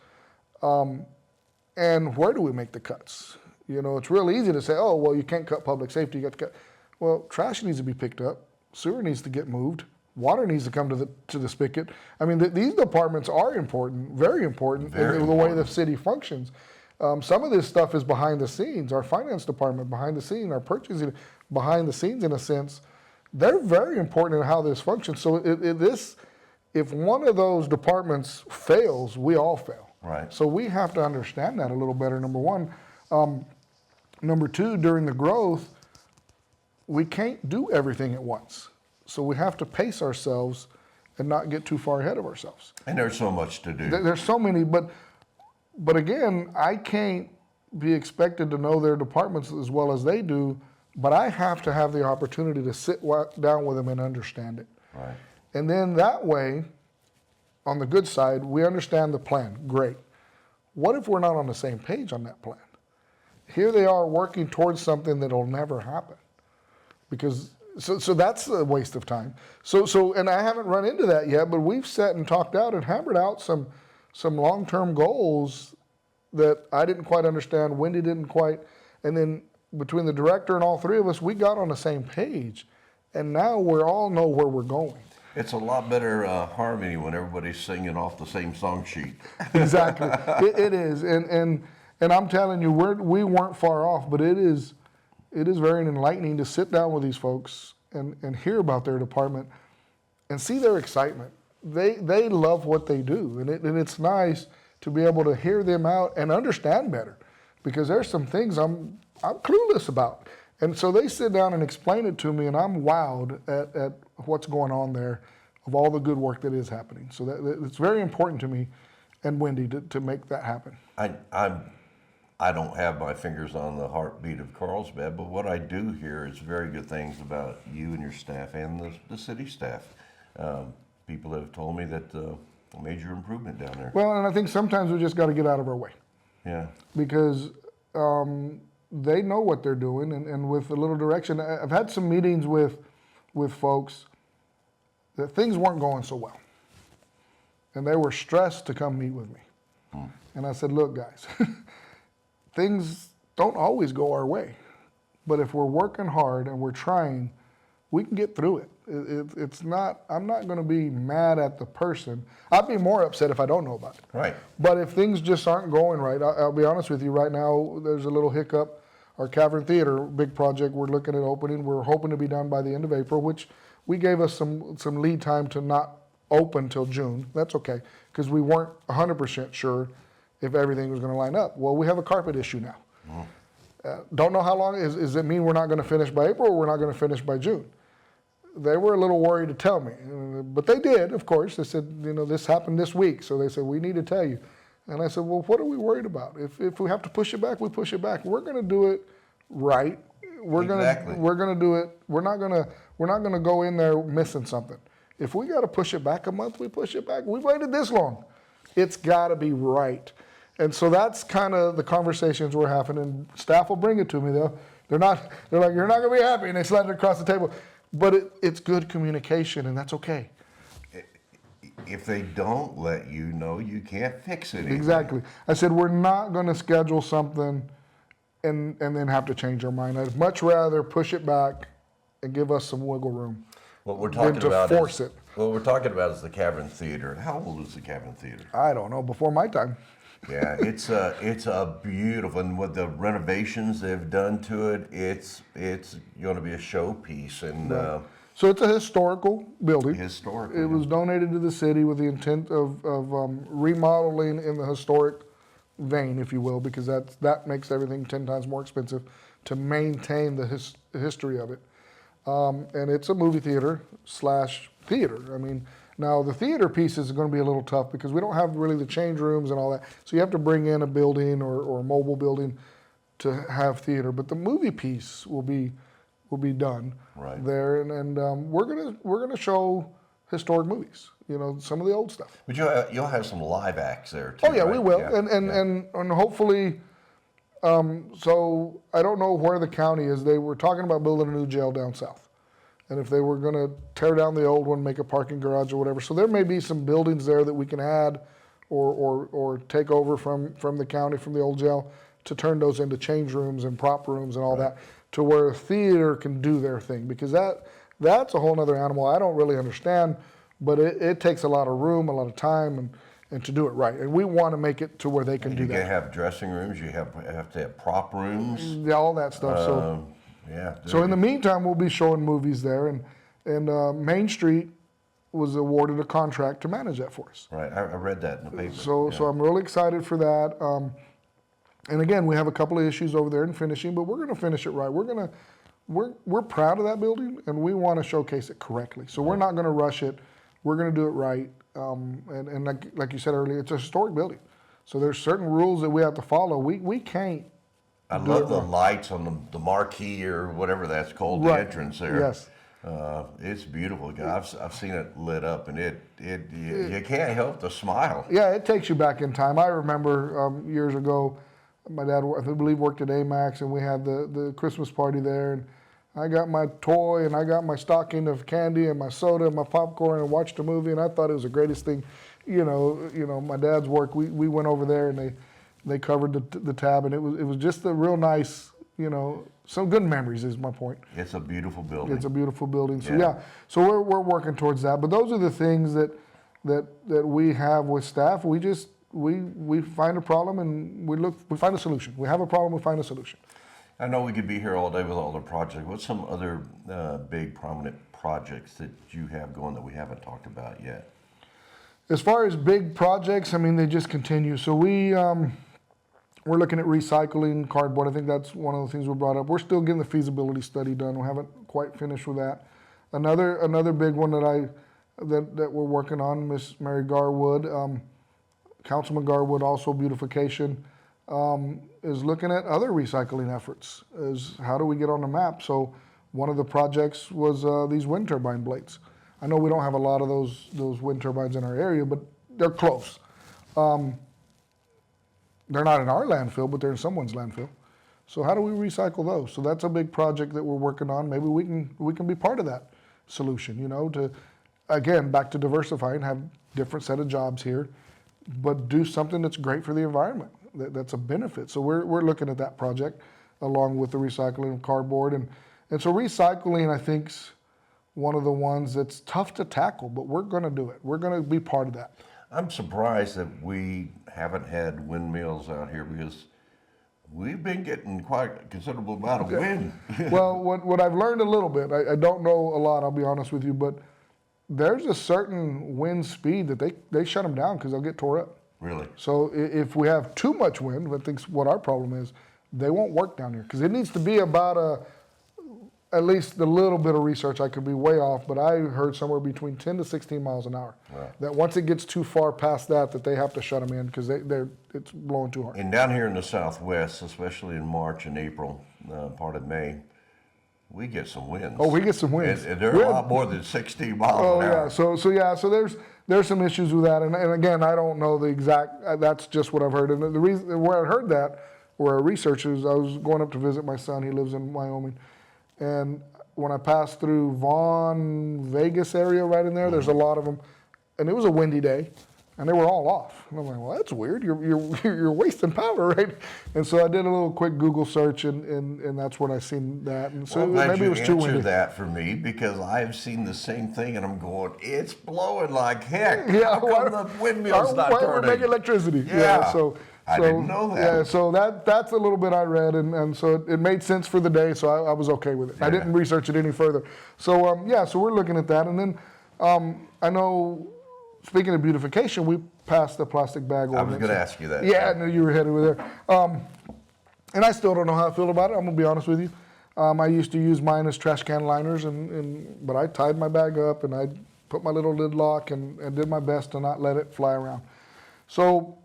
And where do we make the cuts? You know, it's real easy to say, oh, well, you can't cut public safety, you got to cut. Well, trash needs to be picked up, sewer needs to get moved, water needs to come to the spigot. I mean, these departments are important, very important in the way the city functions. Some of this stuff is behind the scenes. Our finance department behind the scenes, our purchasing behind the scenes, in a sense, they're very important in how this functions. So if one of those departments fails, we all fail. Right. So we have to understand that a little better, number one. Number two, during the growth, we can't do everything at once. So we have to pace ourselves and not get too far ahead of ourselves. And there's so much to do. There's so many, but again, I can't be expected to know their departments as well as they do, but I have to have the opportunity to sit down with them and understand it. Right. And then that way, on the good side, we understand the plan. Great. What if we're not on the same page on that plan? Here they are working towards something that'll never happen. So that's a waste of time. So and I haven't run into that yet, but we've sat and talked out and hammered out some long-term goals that I didn't quite understand, Wendy didn't quite, and then between the director and all three of us, we got on the same page, and now we all know where we're going. It's a lot better harmony when everybody's singing off the same song sheet. Exactly, it is, and I'm telling you, we weren't far off, but it is very enlightening to sit down with these folks and hear about their department and see their excitement. They love what they do, and it's nice to be able to hear them out and understand better, because there's some things I'm clueless about. And so they sit down and explain it to me, and I'm wowed at what's going on there, of all the good work that is happening. So it's very important to me and Wendy to make that happen. I don't have my fingers on the heartbeat of Carlsbad, but what I do hear is very good things about you and your staff and the city staff. People have told me that a major improvement down there. Well, and I think sometimes we just got to get out of our way. Yeah. Because they know what they're doing, and with a little direction. I've had some meetings with with folks that things weren't going so well. And they were stressed to come meet with me. And I said, look, guys, things don't always go our way. But if we're working hard and we're trying, we can get through it. It's not, I'm not going to be mad at the person. I'd be more upset if I don't know about it. Right. But if things just aren't going right, I'll be honest with you, right now, there's a little hiccup. Our Cavern Theater, big project we're looking at opening, we're hoping to be done by the end of April, which we gave us some lead time to not open till June. That's okay, because we weren't 100% sure if everything was going to line up. Well, we have a carpet issue now. Don't know how long. Does it mean we're not going to finish by April or we're not going to finish by June? They were a little worried to tell me, but they did, of course. They said, you know, this happened this week, so they said, we need to tell you. And I said, well, what are we worried about? If we have to push it back, we push it back. We're going to do it right. We're going to do it. We're not going to go in there missing something. If we got to push it back a month, we push it back. We've waited this long. It's got to be right. And so that's kind of the conversations we're having, and staff will bring it to me though. They're like, you're not going to be happy, and they slide it across the table. But it's good communication, and that's okay. If they don't let you know, you can't fix it. Exactly. I said, we're not going to schedule something and then have to change our mind. I'd much rather push it back and give us some wiggle room. What we're talking than to about force is, it. What we're talking about is the Cavern Theater. How old is the Cavern Theater? I don't know, before my time. Yeah, it's a beautiful, and with the renovations they've done to it, it's going to be a showpiece. And so it's a historical building. Historical. It was donated to the city with the intent of remodeling in the historic vein, if you will, because that makes everything 10 times more expensive to maintain the history of it. And it's a movie theater / theater. I mean, now the theater piece is going to be a little tough because we don't have really the change rooms and all that. So you have to bring in a building or a mobile building to have theater. But the movie piece will be done there, and we're gonna show historic movies. You know, some of the old stuff. But you'll have some live acts there too. Oh yeah, right? we will, Yeah. and hopefully. So I don't know where the county is. They were talking about building a new jail down south. And if they were going to tear down the old one, make a parking garage or whatever. So there may be some buildings there that we can add or take over from the county, from the old jail, to turn those into change rooms and prop rooms and all that, to where a theater can do their thing. Because that's a whole other animal I don't really understand, but it takes a lot of room, a lot of time, and to do it right. And we want to make it to where they can do that. You have dressing rooms, you have to have prop rooms. Yeah, all that stuff. Yeah. So in the meantime, we'll be showing movies there, and Main Street was awarded a contract to manage that for us. Right, I read that in the paper. So I'm really excited for that. And again, we have a couple of issues over there in finishing, but we're going to finish it right. We're proud of that building, and we want to showcase it correctly. So we're not going to rush it. We're going to do it right. And like you said earlier, it's a historic building. So there's certain rules that we have to follow. We can't. I love the lights on the marquee or whatever that's called, the entrance there. Yes. It's beautiful. I've seen it lit up, and you can't help to smile. Yeah, it takes you back in time. I remember years ago, my dad, I believe, worked at Amax, and we had the Christmas party there, and I got my toy, and I got my stocking of candy, and my soda, and my popcorn, and watched a movie, and I thought it was the greatest thing. You know, my dad's work. We went over there, and they covered the tab, and it was just a real nice, some good memories is my point. It's a beautiful building. It's a beautiful building. So so we're working towards that. But those are the things that we have with staff. We find a problem and we find a solution. We have a problem, we find a solution. I know we could be here all day with all the projects. What's some other big prominent projects that you have going that we haven't talked about yet? As far as big projects, I mean, they just continue. So we're looking at recycling cardboard. I think that's one of the things we brought up. We're still getting the feasibility study done. We haven't quite finished with that. Another big one that we're working on, Miss Mary Garwood, Councilman Garwood, also beautification, is looking at other recycling efforts. Is how do we get on the map? So one of the projects was these wind turbine blades. I know we don't have a lot of those wind turbines in our area, but they're close. They're not in our landfill, but they're in someone's landfill. So how do we recycle those? So that's a big project that we're working on. Maybe we can be part of that. solution, to, again, back to diversifying, have different set of jobs here, but do something that's great for the environment, that's a benefit. So we're looking at that project along with the recycling of cardboard. And so recycling, I think, is one of the ones that's tough to tackle, but we're going to do it. We're going to be part of that. I'm surprised that we haven't had windmills out here because we've been getting quite a considerable amount of wind. Well, what I've learned a little bit, I don't know a lot, I'll be honest with you, but there's a certain wind speed that they shut them down because they'll get tore up. Really? So if we have too much wind, I think what our problem is, they won't work down here because it needs to be about at least a little bit of research. I could be way off, but I heard somewhere between 10 to 16 miles an hour. Right. That once it gets too far past that they have to shut them in because it's blowing too hard. And down here in the Southwest, especially in March and April, part of May, we get some winds. Oh, we get some winds. And they're a lot more than 16 miles an hour. So there's some issues with that. And again, I don't know the exact, that's just what I've heard. And the reason where I heard that, where I researched is I was going up to visit my son. He lives in Wyoming. And when I passed through Vaughn, Vegas area right in there, there's a lot of them. And it was a windy day, and they were all off. And I'm like, well, that's weird. You're wasting power, right? And so I did a little quick Google search, and that's when I seen that. And so well, maybe it was too windy. Answer that for me because I've seen the same thing, and I'm going, it's blowing like heck. Yeah, how come the windmill's not why turning? we make electricity? Yeah. So I didn't know that. Yeah, so that's a little bit I read, and so it made sense for the day, so I was okay with it. Yeah. I didn't research it any further. So so we're looking at that, and then I know, speaking of beautification, we passed the plastic bag ordinance. I was going to ask you that. Yeah, I knew you were headed over there. And I still don't know how I feel about it. I'm going to be honest with you. I used to use mine as trash can liners, but I tied my bag up, and I put my little lid lock and did my best to not let it fly around. So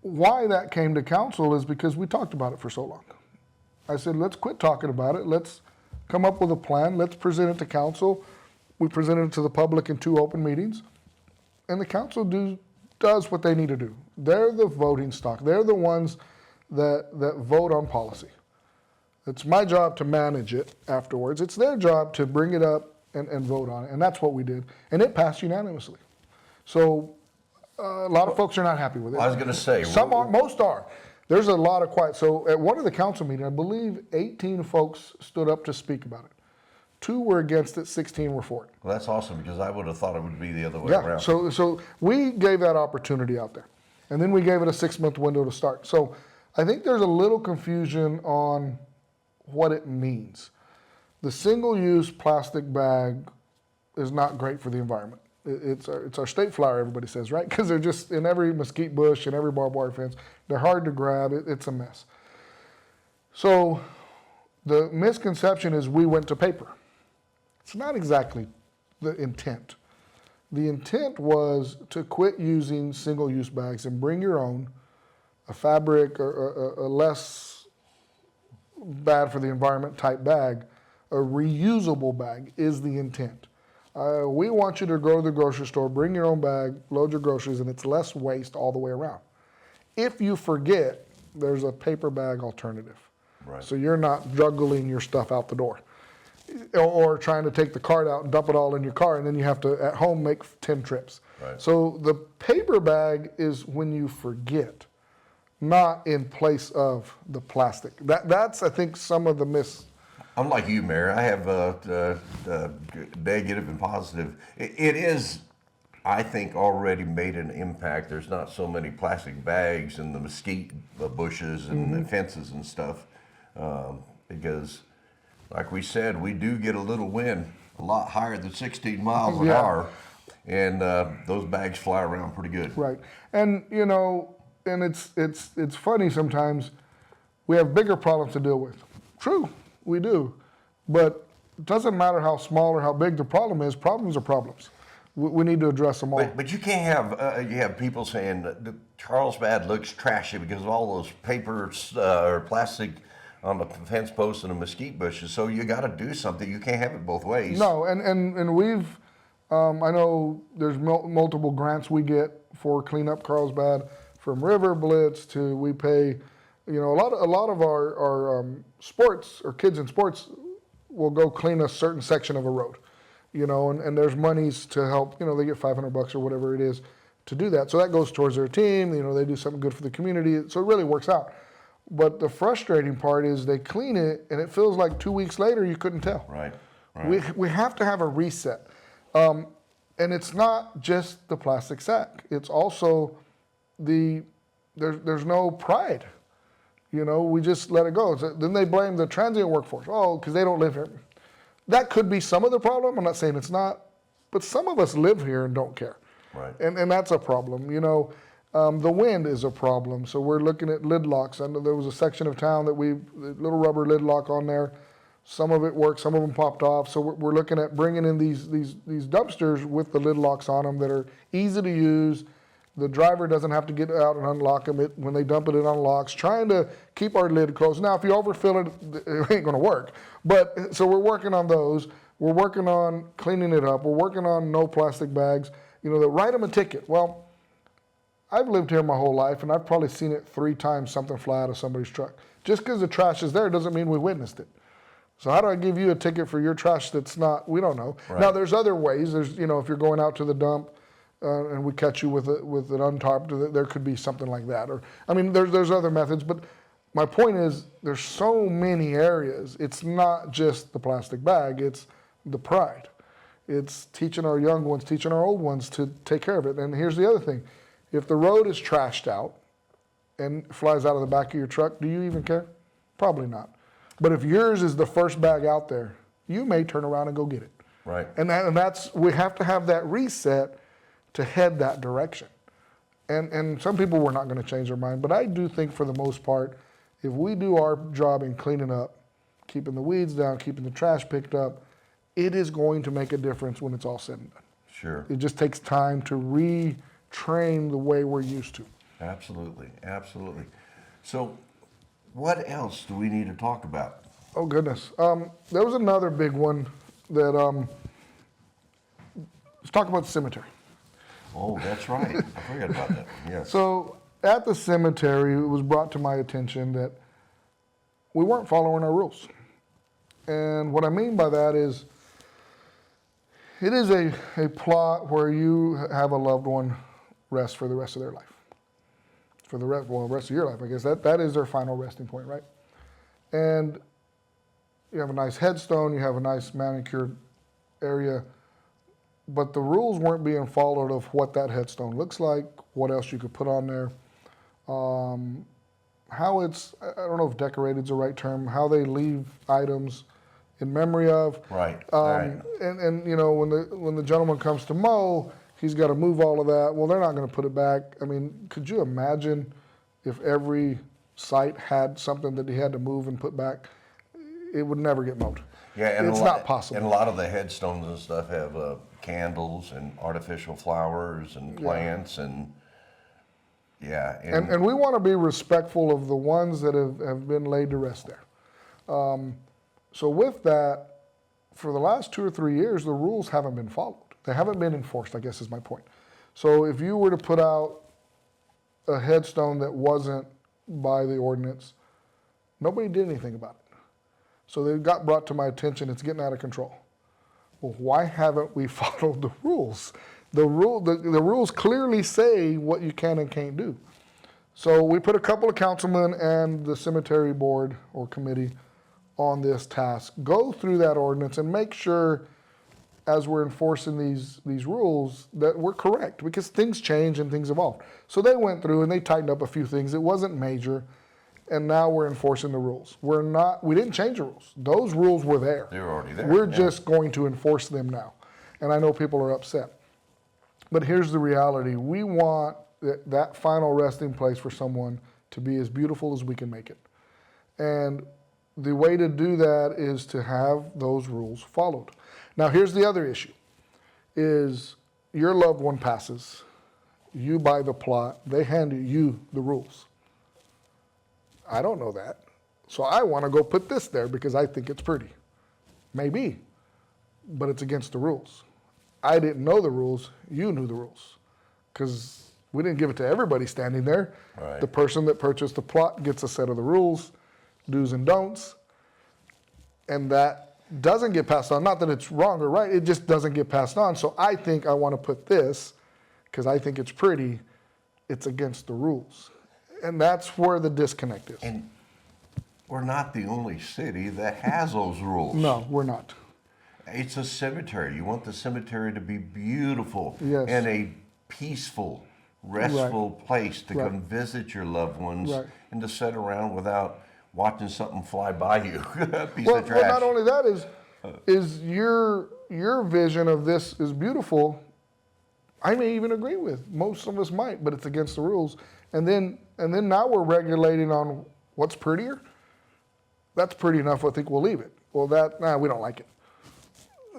why that came to council is because we talked about it for so long. I said, let's quit talking about it. Let's come up with a plan. Let's present it to council. We presented it to the public in 2 open meetings. And the council does what they need to do. They're the voting stock. They're the ones that vote on policy. It's my job to manage it afterwards. It's their job to bring it up and vote on it. And that's what we did. And it passed unanimously. So a lot of folks are not happy with it. I was going to say. Some are, most are. There's a lot of quiet. So at one of the council meetings, I believe 18 folks stood up to speak about it. 2 were against it, 16 were for it. Well, that's awesome because I would have thought it would be the other way around. So we gave that opportunity out there. And then we gave it a 6-month window to start. So I think there's a little confusion on what it means. The single-use plastic bag is not great for the environment. It's our state flower, everybody says, right? Because they're just in every mesquite bush and every barbed wire fence. They're hard to grab. It's a mess. So the misconception is we went to paper. It's not exactly the intent. The intent was to quit using single-use bags and bring your own, a fabric or a less bad for the environment type bag. A reusable bag is the intent. We want you to go to the grocery store, bring your own bag, load your groceries, and it's less waste all the way around. If you forget, there's a paper bag alternative. Right. So you're not juggling your stuff out the door. Or trying to take the cart out and dump it all in your car, and then you have to, at home, make 10 trips. Right. So the paper bag is when you forget, not in place of the plastic. That's, I think, some of the I'm like you, Mayor. I have negative and positive. It is, I think, already made an impact. There's not so many plastic bags in the mesquite bushes and the fences and stuff because, like we said, we do get a little wind, a lot higher than 16 miles an hour, and those bags fly around pretty good. Right, and and it's funny sometimes. We have bigger problems to deal with. True, we do, but it doesn't matter how small or how big the problem is. Problems are problems. We need to address them all. But you can't have you have people saying that Carlsbad looks trashy because of all those papers or plastic on the fence posts and the mesquite bushes. So you got to do something. You can't have it both ways. No, and we've I know there's multiple grants we get for clean up Carlsbad, from River Blitz to we pay. A lot of our sports or kids in sports will go clean a certain section of a road. and there's monies to help, they get $500 or whatever it is to do that. So that goes towards their team, they do something good for the community. So it really works out. But the frustrating part is they clean it and it feels like 2 weeks later you couldn't tell. Right. We have to have a reset. And it's not just the plastic sack. It's also there's no pride. We just let it go. So then they blame the transient workforce. Oh, because they don't live here. That could be some of the problem. I'm not saying it's not, but some of us live here and don't care. Right. And that's a problem. The wind is a problem. So we're looking at lid locks. I know there was a section of town that little rubber lid lock on there. Some of it worked, some of them popped off. So we're looking at bringing in these dumpsters with the lid locks on them that are easy to use. The driver doesn't have to get out and unlock them. When they dump it, it unlocks. Trying to keep our lid closed. Now, if you overfill it, it ain't going to work. But so we're working on those. We're working on cleaning it up. We're working on no plastic bags. They write them a ticket. Well, I've lived here my whole life, and I've probably seen it 3 times something fly out of somebody's truck. Just because the trash is there doesn't mean we witnessed it. So how do I give you a ticket for your trash that's not? We don't know. Right. Now, there's other ways. There's, if you're going out to the dump, and we catch you with an untarped, there could be something like that. Or, there's other methods, but my point is there's so many areas. It's not just the plastic bag, it's the pride. It's teaching our young ones, teaching our old ones to take care of it. And here's the other thing. If the road is trashed out and flies out of the back of your truck, do you even care? Probably not. But if yours is the first bag out there, you may turn around and go get it. Right. And that's, we have to have that reset to head that direction. And some people were not going to change their mind, but I do think for the most part, if we do our job in cleaning up, keeping the weeds down, keeping the trash picked up, it is going to make a difference when it's all said and done. Sure. It just takes time to retrain the way we're used to. Absolutely. So what else do we need to talk about? Oh, goodness. There was another big one that, let's talk about the cemetery. Oh, that's right. I forgot about that. Yes. So at the cemetery, it was brought to my attention that we weren't following our rules. And what I mean by that is, it is a plot where you have a loved one rest for the rest of their life. For the rest of your life, I guess. That is their final resting point, right? And you have a nice headstone, you have a nice manicured area, but the rules weren't being followed of what that headstone looks like, what else you could put on there, how it's, I don't know if decorated is the right term, how they leave items in memory of. Right. And when the gentleman comes to mow, he's got to move all of that. Well, they're not going to put it back. Could you imagine if every site had something that he had to move and put back? It would never get mowed. Yeah, and it's not possible. And a lot of the headstones and stuff have candles and artificial flowers and plants and we want to be respectful of the ones that have been laid to rest there. So with that, for the last 2 or 3 years, the rules haven't been followed. They haven't been enforced, I guess is my point. So if you were to put out a headstone that wasn't by the ordinance, nobody did anything about it. So they got brought to my attention, it's getting out of control. Well, why haven't we followed the rules? The rules clearly say what you can and can't do. So we put a couple of councilmen and the cemetery board or committee on this task. Go through that ordinance and make sure as we're enforcing these rules that we're correct, because things change and things evolve. So they went through and they tightened up a few things. It wasn't major. And now we're enforcing the rules. We didn't change the rules. Those rules were there. They were already there. We're just going to enforce them now. And I know people are upset. But here's the reality. We want that final resting place for someone to be as beautiful as we can make it. And the way to do that is to have those rules followed. Now here's the other issue, is your loved one passes, you buy the plot, they hand you the rules. I don't know that. So I want to go put this there because I think it's pretty. Maybe, but it's against the rules. I didn't know the rules, you knew the rules. Because we didn't give it to everybody standing there. Right. The person that purchased the plot gets a set of the rules, do's and don'ts, and that doesn't get passed on. Not that it's wrong or right, it just doesn't get passed on. So I think I want to put this, because I think it's pretty, it's against the rules. And that's where the disconnect is. And we're not the only city that has those rules. No, we're not. It's a cemetery. You want the cemetery to be beautiful Yes. and a peaceful, restful place to come visit your loved ones and to sit around without watching something fly by you. A piece of trash. Well, not only that is your vision of this is beautiful. I may even agree with. Most of us might, but it's against the rules. And then now we're regulating on what's prettier. That's pretty enough. I think we'll leave it. Well, we don't like it.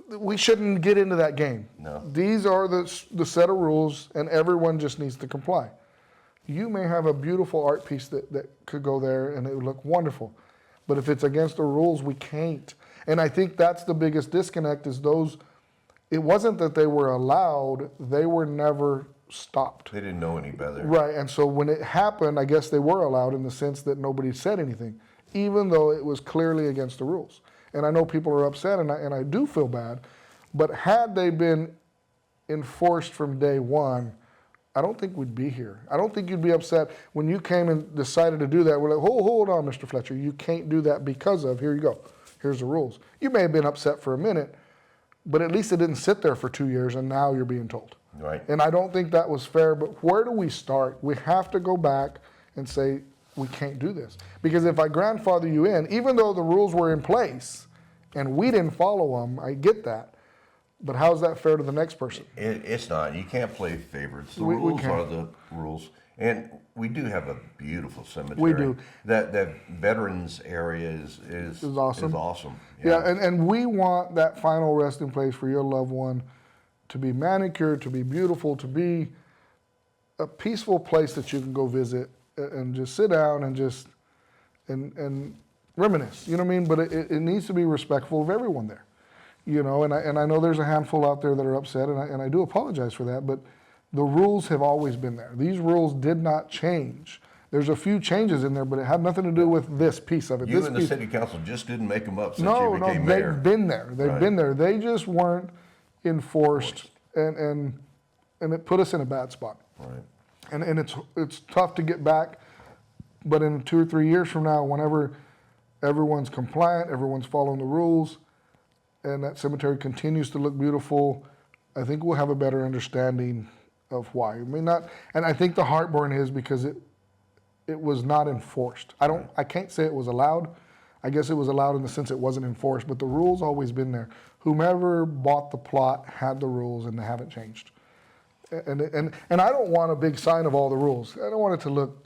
We shouldn't get into that game. No. These are the set of rules, and everyone just needs to comply. You may have a beautiful art piece that could go there, and it would look wonderful. But if it's against the rules, we can't. And I think that's the biggest disconnect is those, it wasn't that they were allowed, they were never stopped. They didn't know any better. Right, and so when it happened, I guess they were allowed in the sense that nobody said anything, even though it was clearly against the rules. And I know people are upset, and I do feel bad, but had they been enforced from day one, I don't think we'd be here. I don't think you'd be upset when you came and decided to do that. We're like, hold on, Mr. Fletcher, you can't do that because of, here you go, here's the rules. You may have been upset for a minute, but at least it didn't sit there for 2 years, and now you're being told. Right. And I don't think that was fair, but where do we start? We have to go back and say, we can't do this. Because if I grandfather you in, even though the rules were in place and we didn't follow them, I get that. But how's that fair to the next person? It's not. You can't play favorites. The We rules can't. are the rules. And we do have a beautiful cemetery. We do. That veterans area is awesome. Is awesome. Yeah, and we want that final resting place for your loved one to be manicured, to be beautiful, to be a peaceful place that you can go visit and just sit down and just and reminisce. You know what I mean? But it needs to be respectful of everyone there. You know, and I know there's a handful out there that are upset, and I do apologize for that, but the rules have always been there. These rules did not change. There's a few changes in there, but it had nothing to do with this piece of it. You and the city council just didn't make them up since you became mayor. They've been there. They've been there. They just weren't enforced, and it put us in a bad spot. Right. And it's tough to get back, but in 2 or 3 years from now, whenever everyone's compliant, everyone's following the rules, and that cemetery continues to look beautiful, I think we'll have a better understanding of why. I mean, and I think the heartburn is because it was not enforced. I can't say it was allowed. I guess it was allowed in the sense it wasn't enforced, but the rules always been there. Whomever bought the plot had the rules, and they haven't changed. And I don't want a big sign of all the rules. I don't want it to look.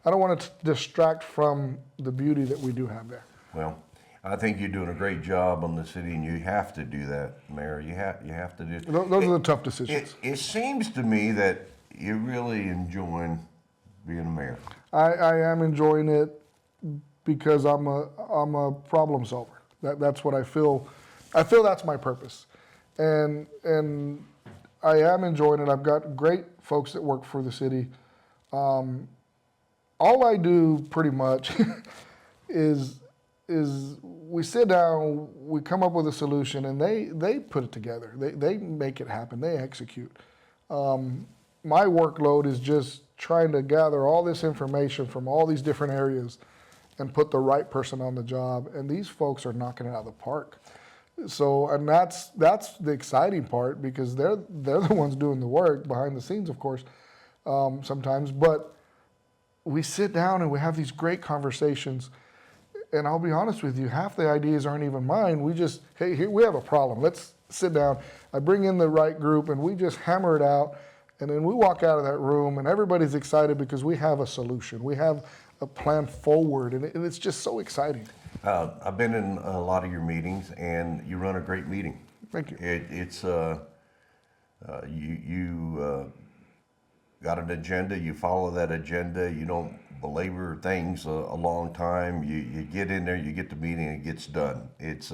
I don't want it to distract from the beauty that we do have there. Well, I think you're doing a great job on the city, and you have to do that, Mayor. You have to do. Those are the tough decisions. It seems to me that you're really enjoying being a mayor. I am enjoying it because I'm a problem solver. That's what I feel. I feel that's my purpose, and I am enjoying it. I've got great folks that work for the city. All I do pretty much is we sit down, we come up with a solution, and they put it together. They make it happen. They execute. My workload is just trying to gather all this information from all these different areas and put the right person on the job. And these folks are knocking it out of the park. So, and that's the exciting part, because they're the ones doing the work behind the scenes, of course, sometimes. But we sit down and we have these great conversations. And I'll be honest with you, half the ideas aren't even mine. We just, hey, here we have a problem. Let's sit down. I bring in the right group and we just hammer it out. And then we walk out of that room and everybody's excited because we have a solution. We have a plan forward, and it's just so exciting. I've been in a lot of your meetings, and you run a great meeting. Thank you. It's you got an agenda. You follow that agenda. You don't belabor things a long time. You get in there, you get the meeting, and it gets done. It's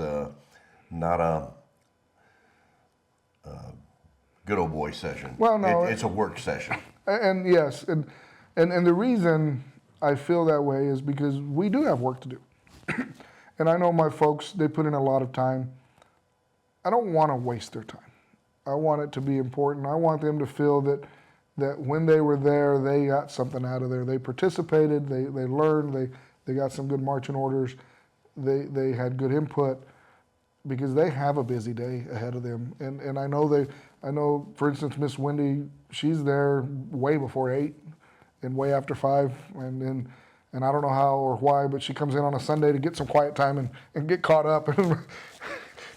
not a good old boy session. Well, no, it's a work session. And yes, and the reason I feel that way is because we do have work to do. And I know my folks, they put in a lot of time. I don't want to waste their time. I want it to be important. I want them to feel that when they were there, they got something out of there. They participated, they learned, they got some good marching orders, they had good input, because they have a busy day ahead of them. And I know, for instance, Miss Wendy, she's there way before 8 and way after 5, and I don't know how or why, but she comes in on a Sunday to get some quiet time and get caught up.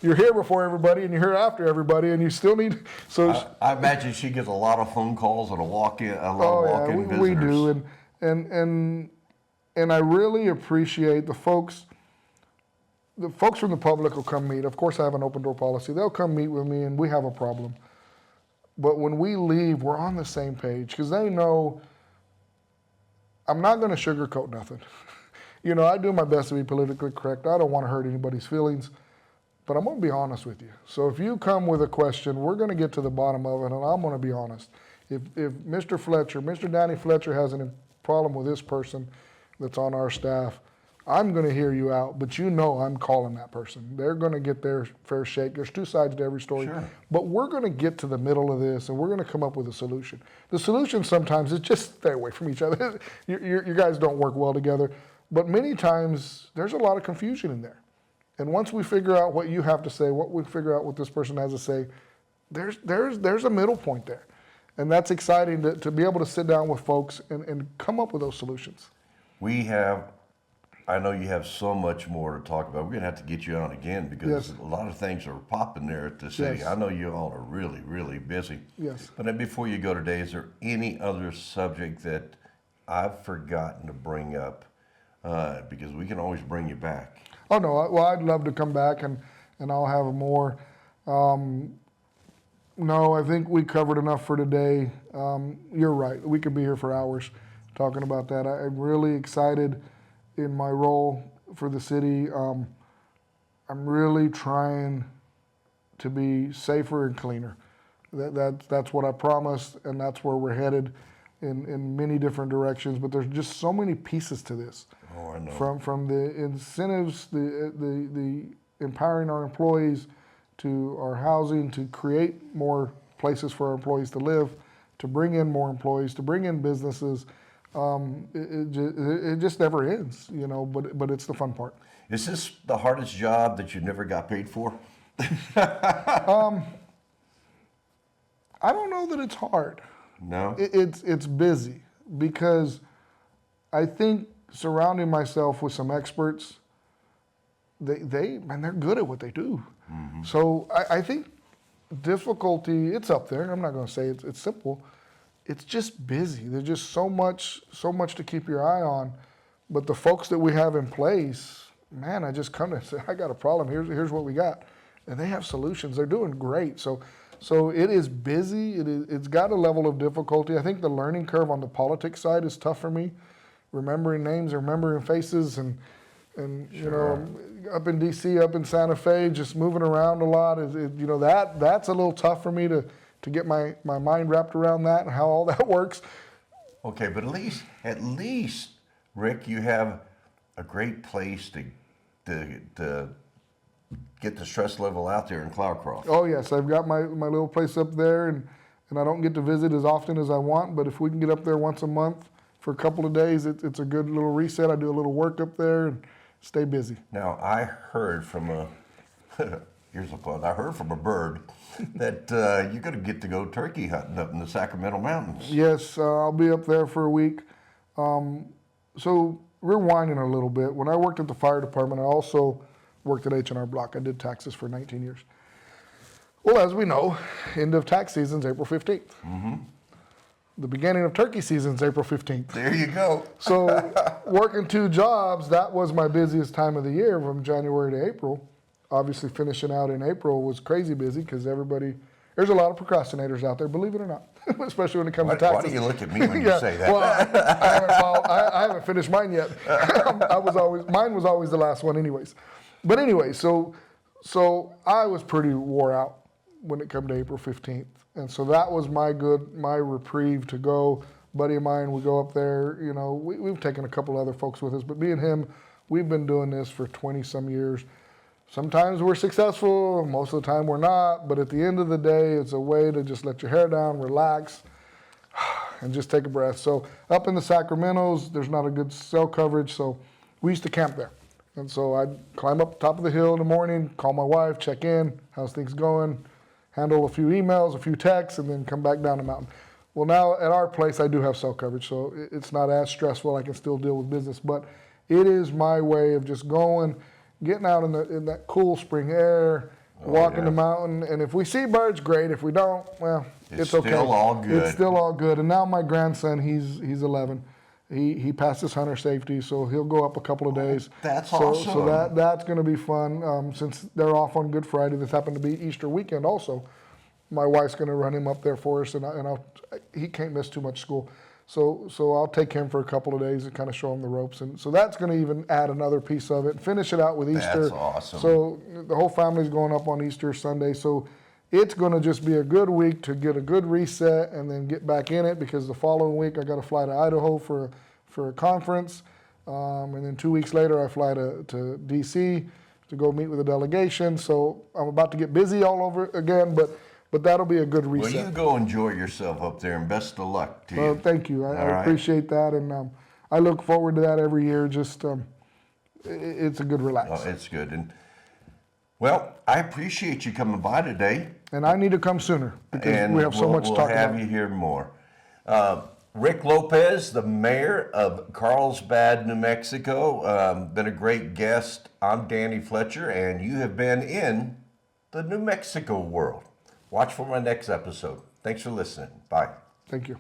You're here before everybody and you're here after everybody, and you still need. So I imagine she gets a lot of phone calls and a lot of walk-in visitors. We do, and I really appreciate the folks. The folks from the public will come meet. Of course, I have an open door policy. They'll come meet with me, and we have a problem. But when we leave, we're on the same page, because they know I'm not going to sugarcoat nothing. You know, I do my best to be politically correct. I don't want to hurt anybody's feelings, but I'm going to be honest with you. So if you come with a question, we're going to get to the bottom of it, and I'm going to be honest. If Mr. Fletcher, Mr. Danny Fletcher has a problem with this person that's on our staff, I'm going to hear you out, but you know I'm calling that person. They're going to get their fair shake. There's two sides to every story. Sure. But we're going to get to the middle of this, and we're going to come up with a solution. The solution sometimes is just stay away from each other. You guys don't work well together. But many times, there's a lot of confusion in there. And once we figure out what you have to say, what we figure out what this person has to say, there's a middle point there. And that's exciting to be able to sit down with folks and come up with those solutions. I know you have so much more to talk about. We're going to have to get you on again, because Yes. a lot of things are popping there at the city. Yes. I know you all are really, really busy. Yes. But then before you go today, is there any other subject that I've forgotten to bring up? Because we can always bring you back. Oh, no. Well, I'd love to come back, and I'll have more. No, I think we covered enough for today. You're right. We could be here for hours talking about that. I'm really excited in my role for the city. I'm really trying to be safer and cleaner. That's what I promised, and that's where we're headed in many different directions. But there's just so many pieces to this. Oh, I know. From the incentives, the empowering our employees, to our housing, to create more places for our employees to live, to bring in more employees, to bring in businesses. It just never ends, you know, but it's the fun part. Is this the hardest job that you never got paid for? I don't know that it's hard. No? It's busy, because I think surrounding myself with some experts, they're good at what they do. Mm-hmm. So I think difficulty, it's up there. I'm not going to say it's simple. It's just busy. There's just so much to keep your eye on. But the folks that we have in place, man, I just come and say, I got a problem. Here's what we got, and they have solutions. They're doing great. So it is busy. It's got a level of difficulty. I think the learning curve on the politics side is tough for me. Remembering names, remembering faces, and Sure. you know, up in DC, up in Santa Fe, just moving around a lot. That's a little tough for me to get my mind wrapped around that and how all that works. Okay, but at least, Rick, you have a great place to get the stress level out there in Cloudcroft. Oh yes, I've got my little place up there, and I don't get to visit as often as I want, but if we can get up there once a month for a couple of days, it's a good little reset. I do a little work up there and stay busy. Now, I heard from here's a fun, I heard from a bird that you're going to get to go turkey hunting up in the Sacramento Mountains. Yes, I'll be up there for a week. So rewinding a little bit, when I worked at the fire department, I also worked at H&R Block. I did taxes for 19 years. Well, as we know, end of tax season is April 15th. Mm-hmm. The beginning of turkey season is April 15th. There you go. So working 2 jobs, that was my busiest time of the year from January to April. Obviously finishing out in April was crazy busy, because there's a lot of procrastinators out there, believe it or not, especially when it comes to taxes. Why do you look at me when you say that? Well, I haven't finished mine yet. Mine was always the last one anyways. But anyway, so I was pretty wore out when it came to April 15th. And so that was my reprieve to go. Buddy of mine, we go up there, you know, we've taken a couple other folks with us, but me and him we've been doing this for 20 some years. Sometimes we're successful, most of the time we're not, but at the end of the day, it's a way to just let your hair down, relax, and just take a breath. So up in the Sacramentos, there's not a good cell coverage, so we used to camp there. And so I'd climb up the top of the hill in the morning, call my wife, check in, how's things going, handle a few emails, a few texts, and then come back down the mountain. Well, now at our place, I do have cell coverage, so it's not as stressful. I can still deal with business, but it is my way of just going, getting out in that cool spring air, walking the mountain, and if we see birds, great. If we don't, well, it's okay. Still all good. It's still all good. And now my grandson, he's 11. He passed his hunter safety, so he'll go up a couple of days. That's awesome. So that's going to be fun. Since they're off on Good Friday, this happened to be Easter weekend also. My wife's going to run him up there for us, and he can't miss too much school. So I'll take him for a couple of days and kind of show him the ropes. And so that's going to even add another piece of it. Finish it out with Easter. That's awesome. So the whole family's going up on Easter Sunday. So it's going to just be a good week to get a good reset and then get back in it, because the following week I got to fly to Idaho for a conference. And then 2 weeks later I fly to D.C. to go meet with a delegation. So I'm about to get busy all over again, but that'll be a good reset. Well, you go enjoy yourself up there, and best of luck to you. Well, thank you. I appreciate that, and I look forward to that every year. Just it's a good relax. Oh, it's good. And well, I appreciate you coming by today. And I need to come sooner because And we have so much to talk about. We'll have you here more. Rick Lopez, the mayor of Carlsbad, New Mexico, been a great guest. I'm Danny Fletcher, and you have been in the New Mexico world. Watch for my next episode. Thanks for listening. Bye. Thank you.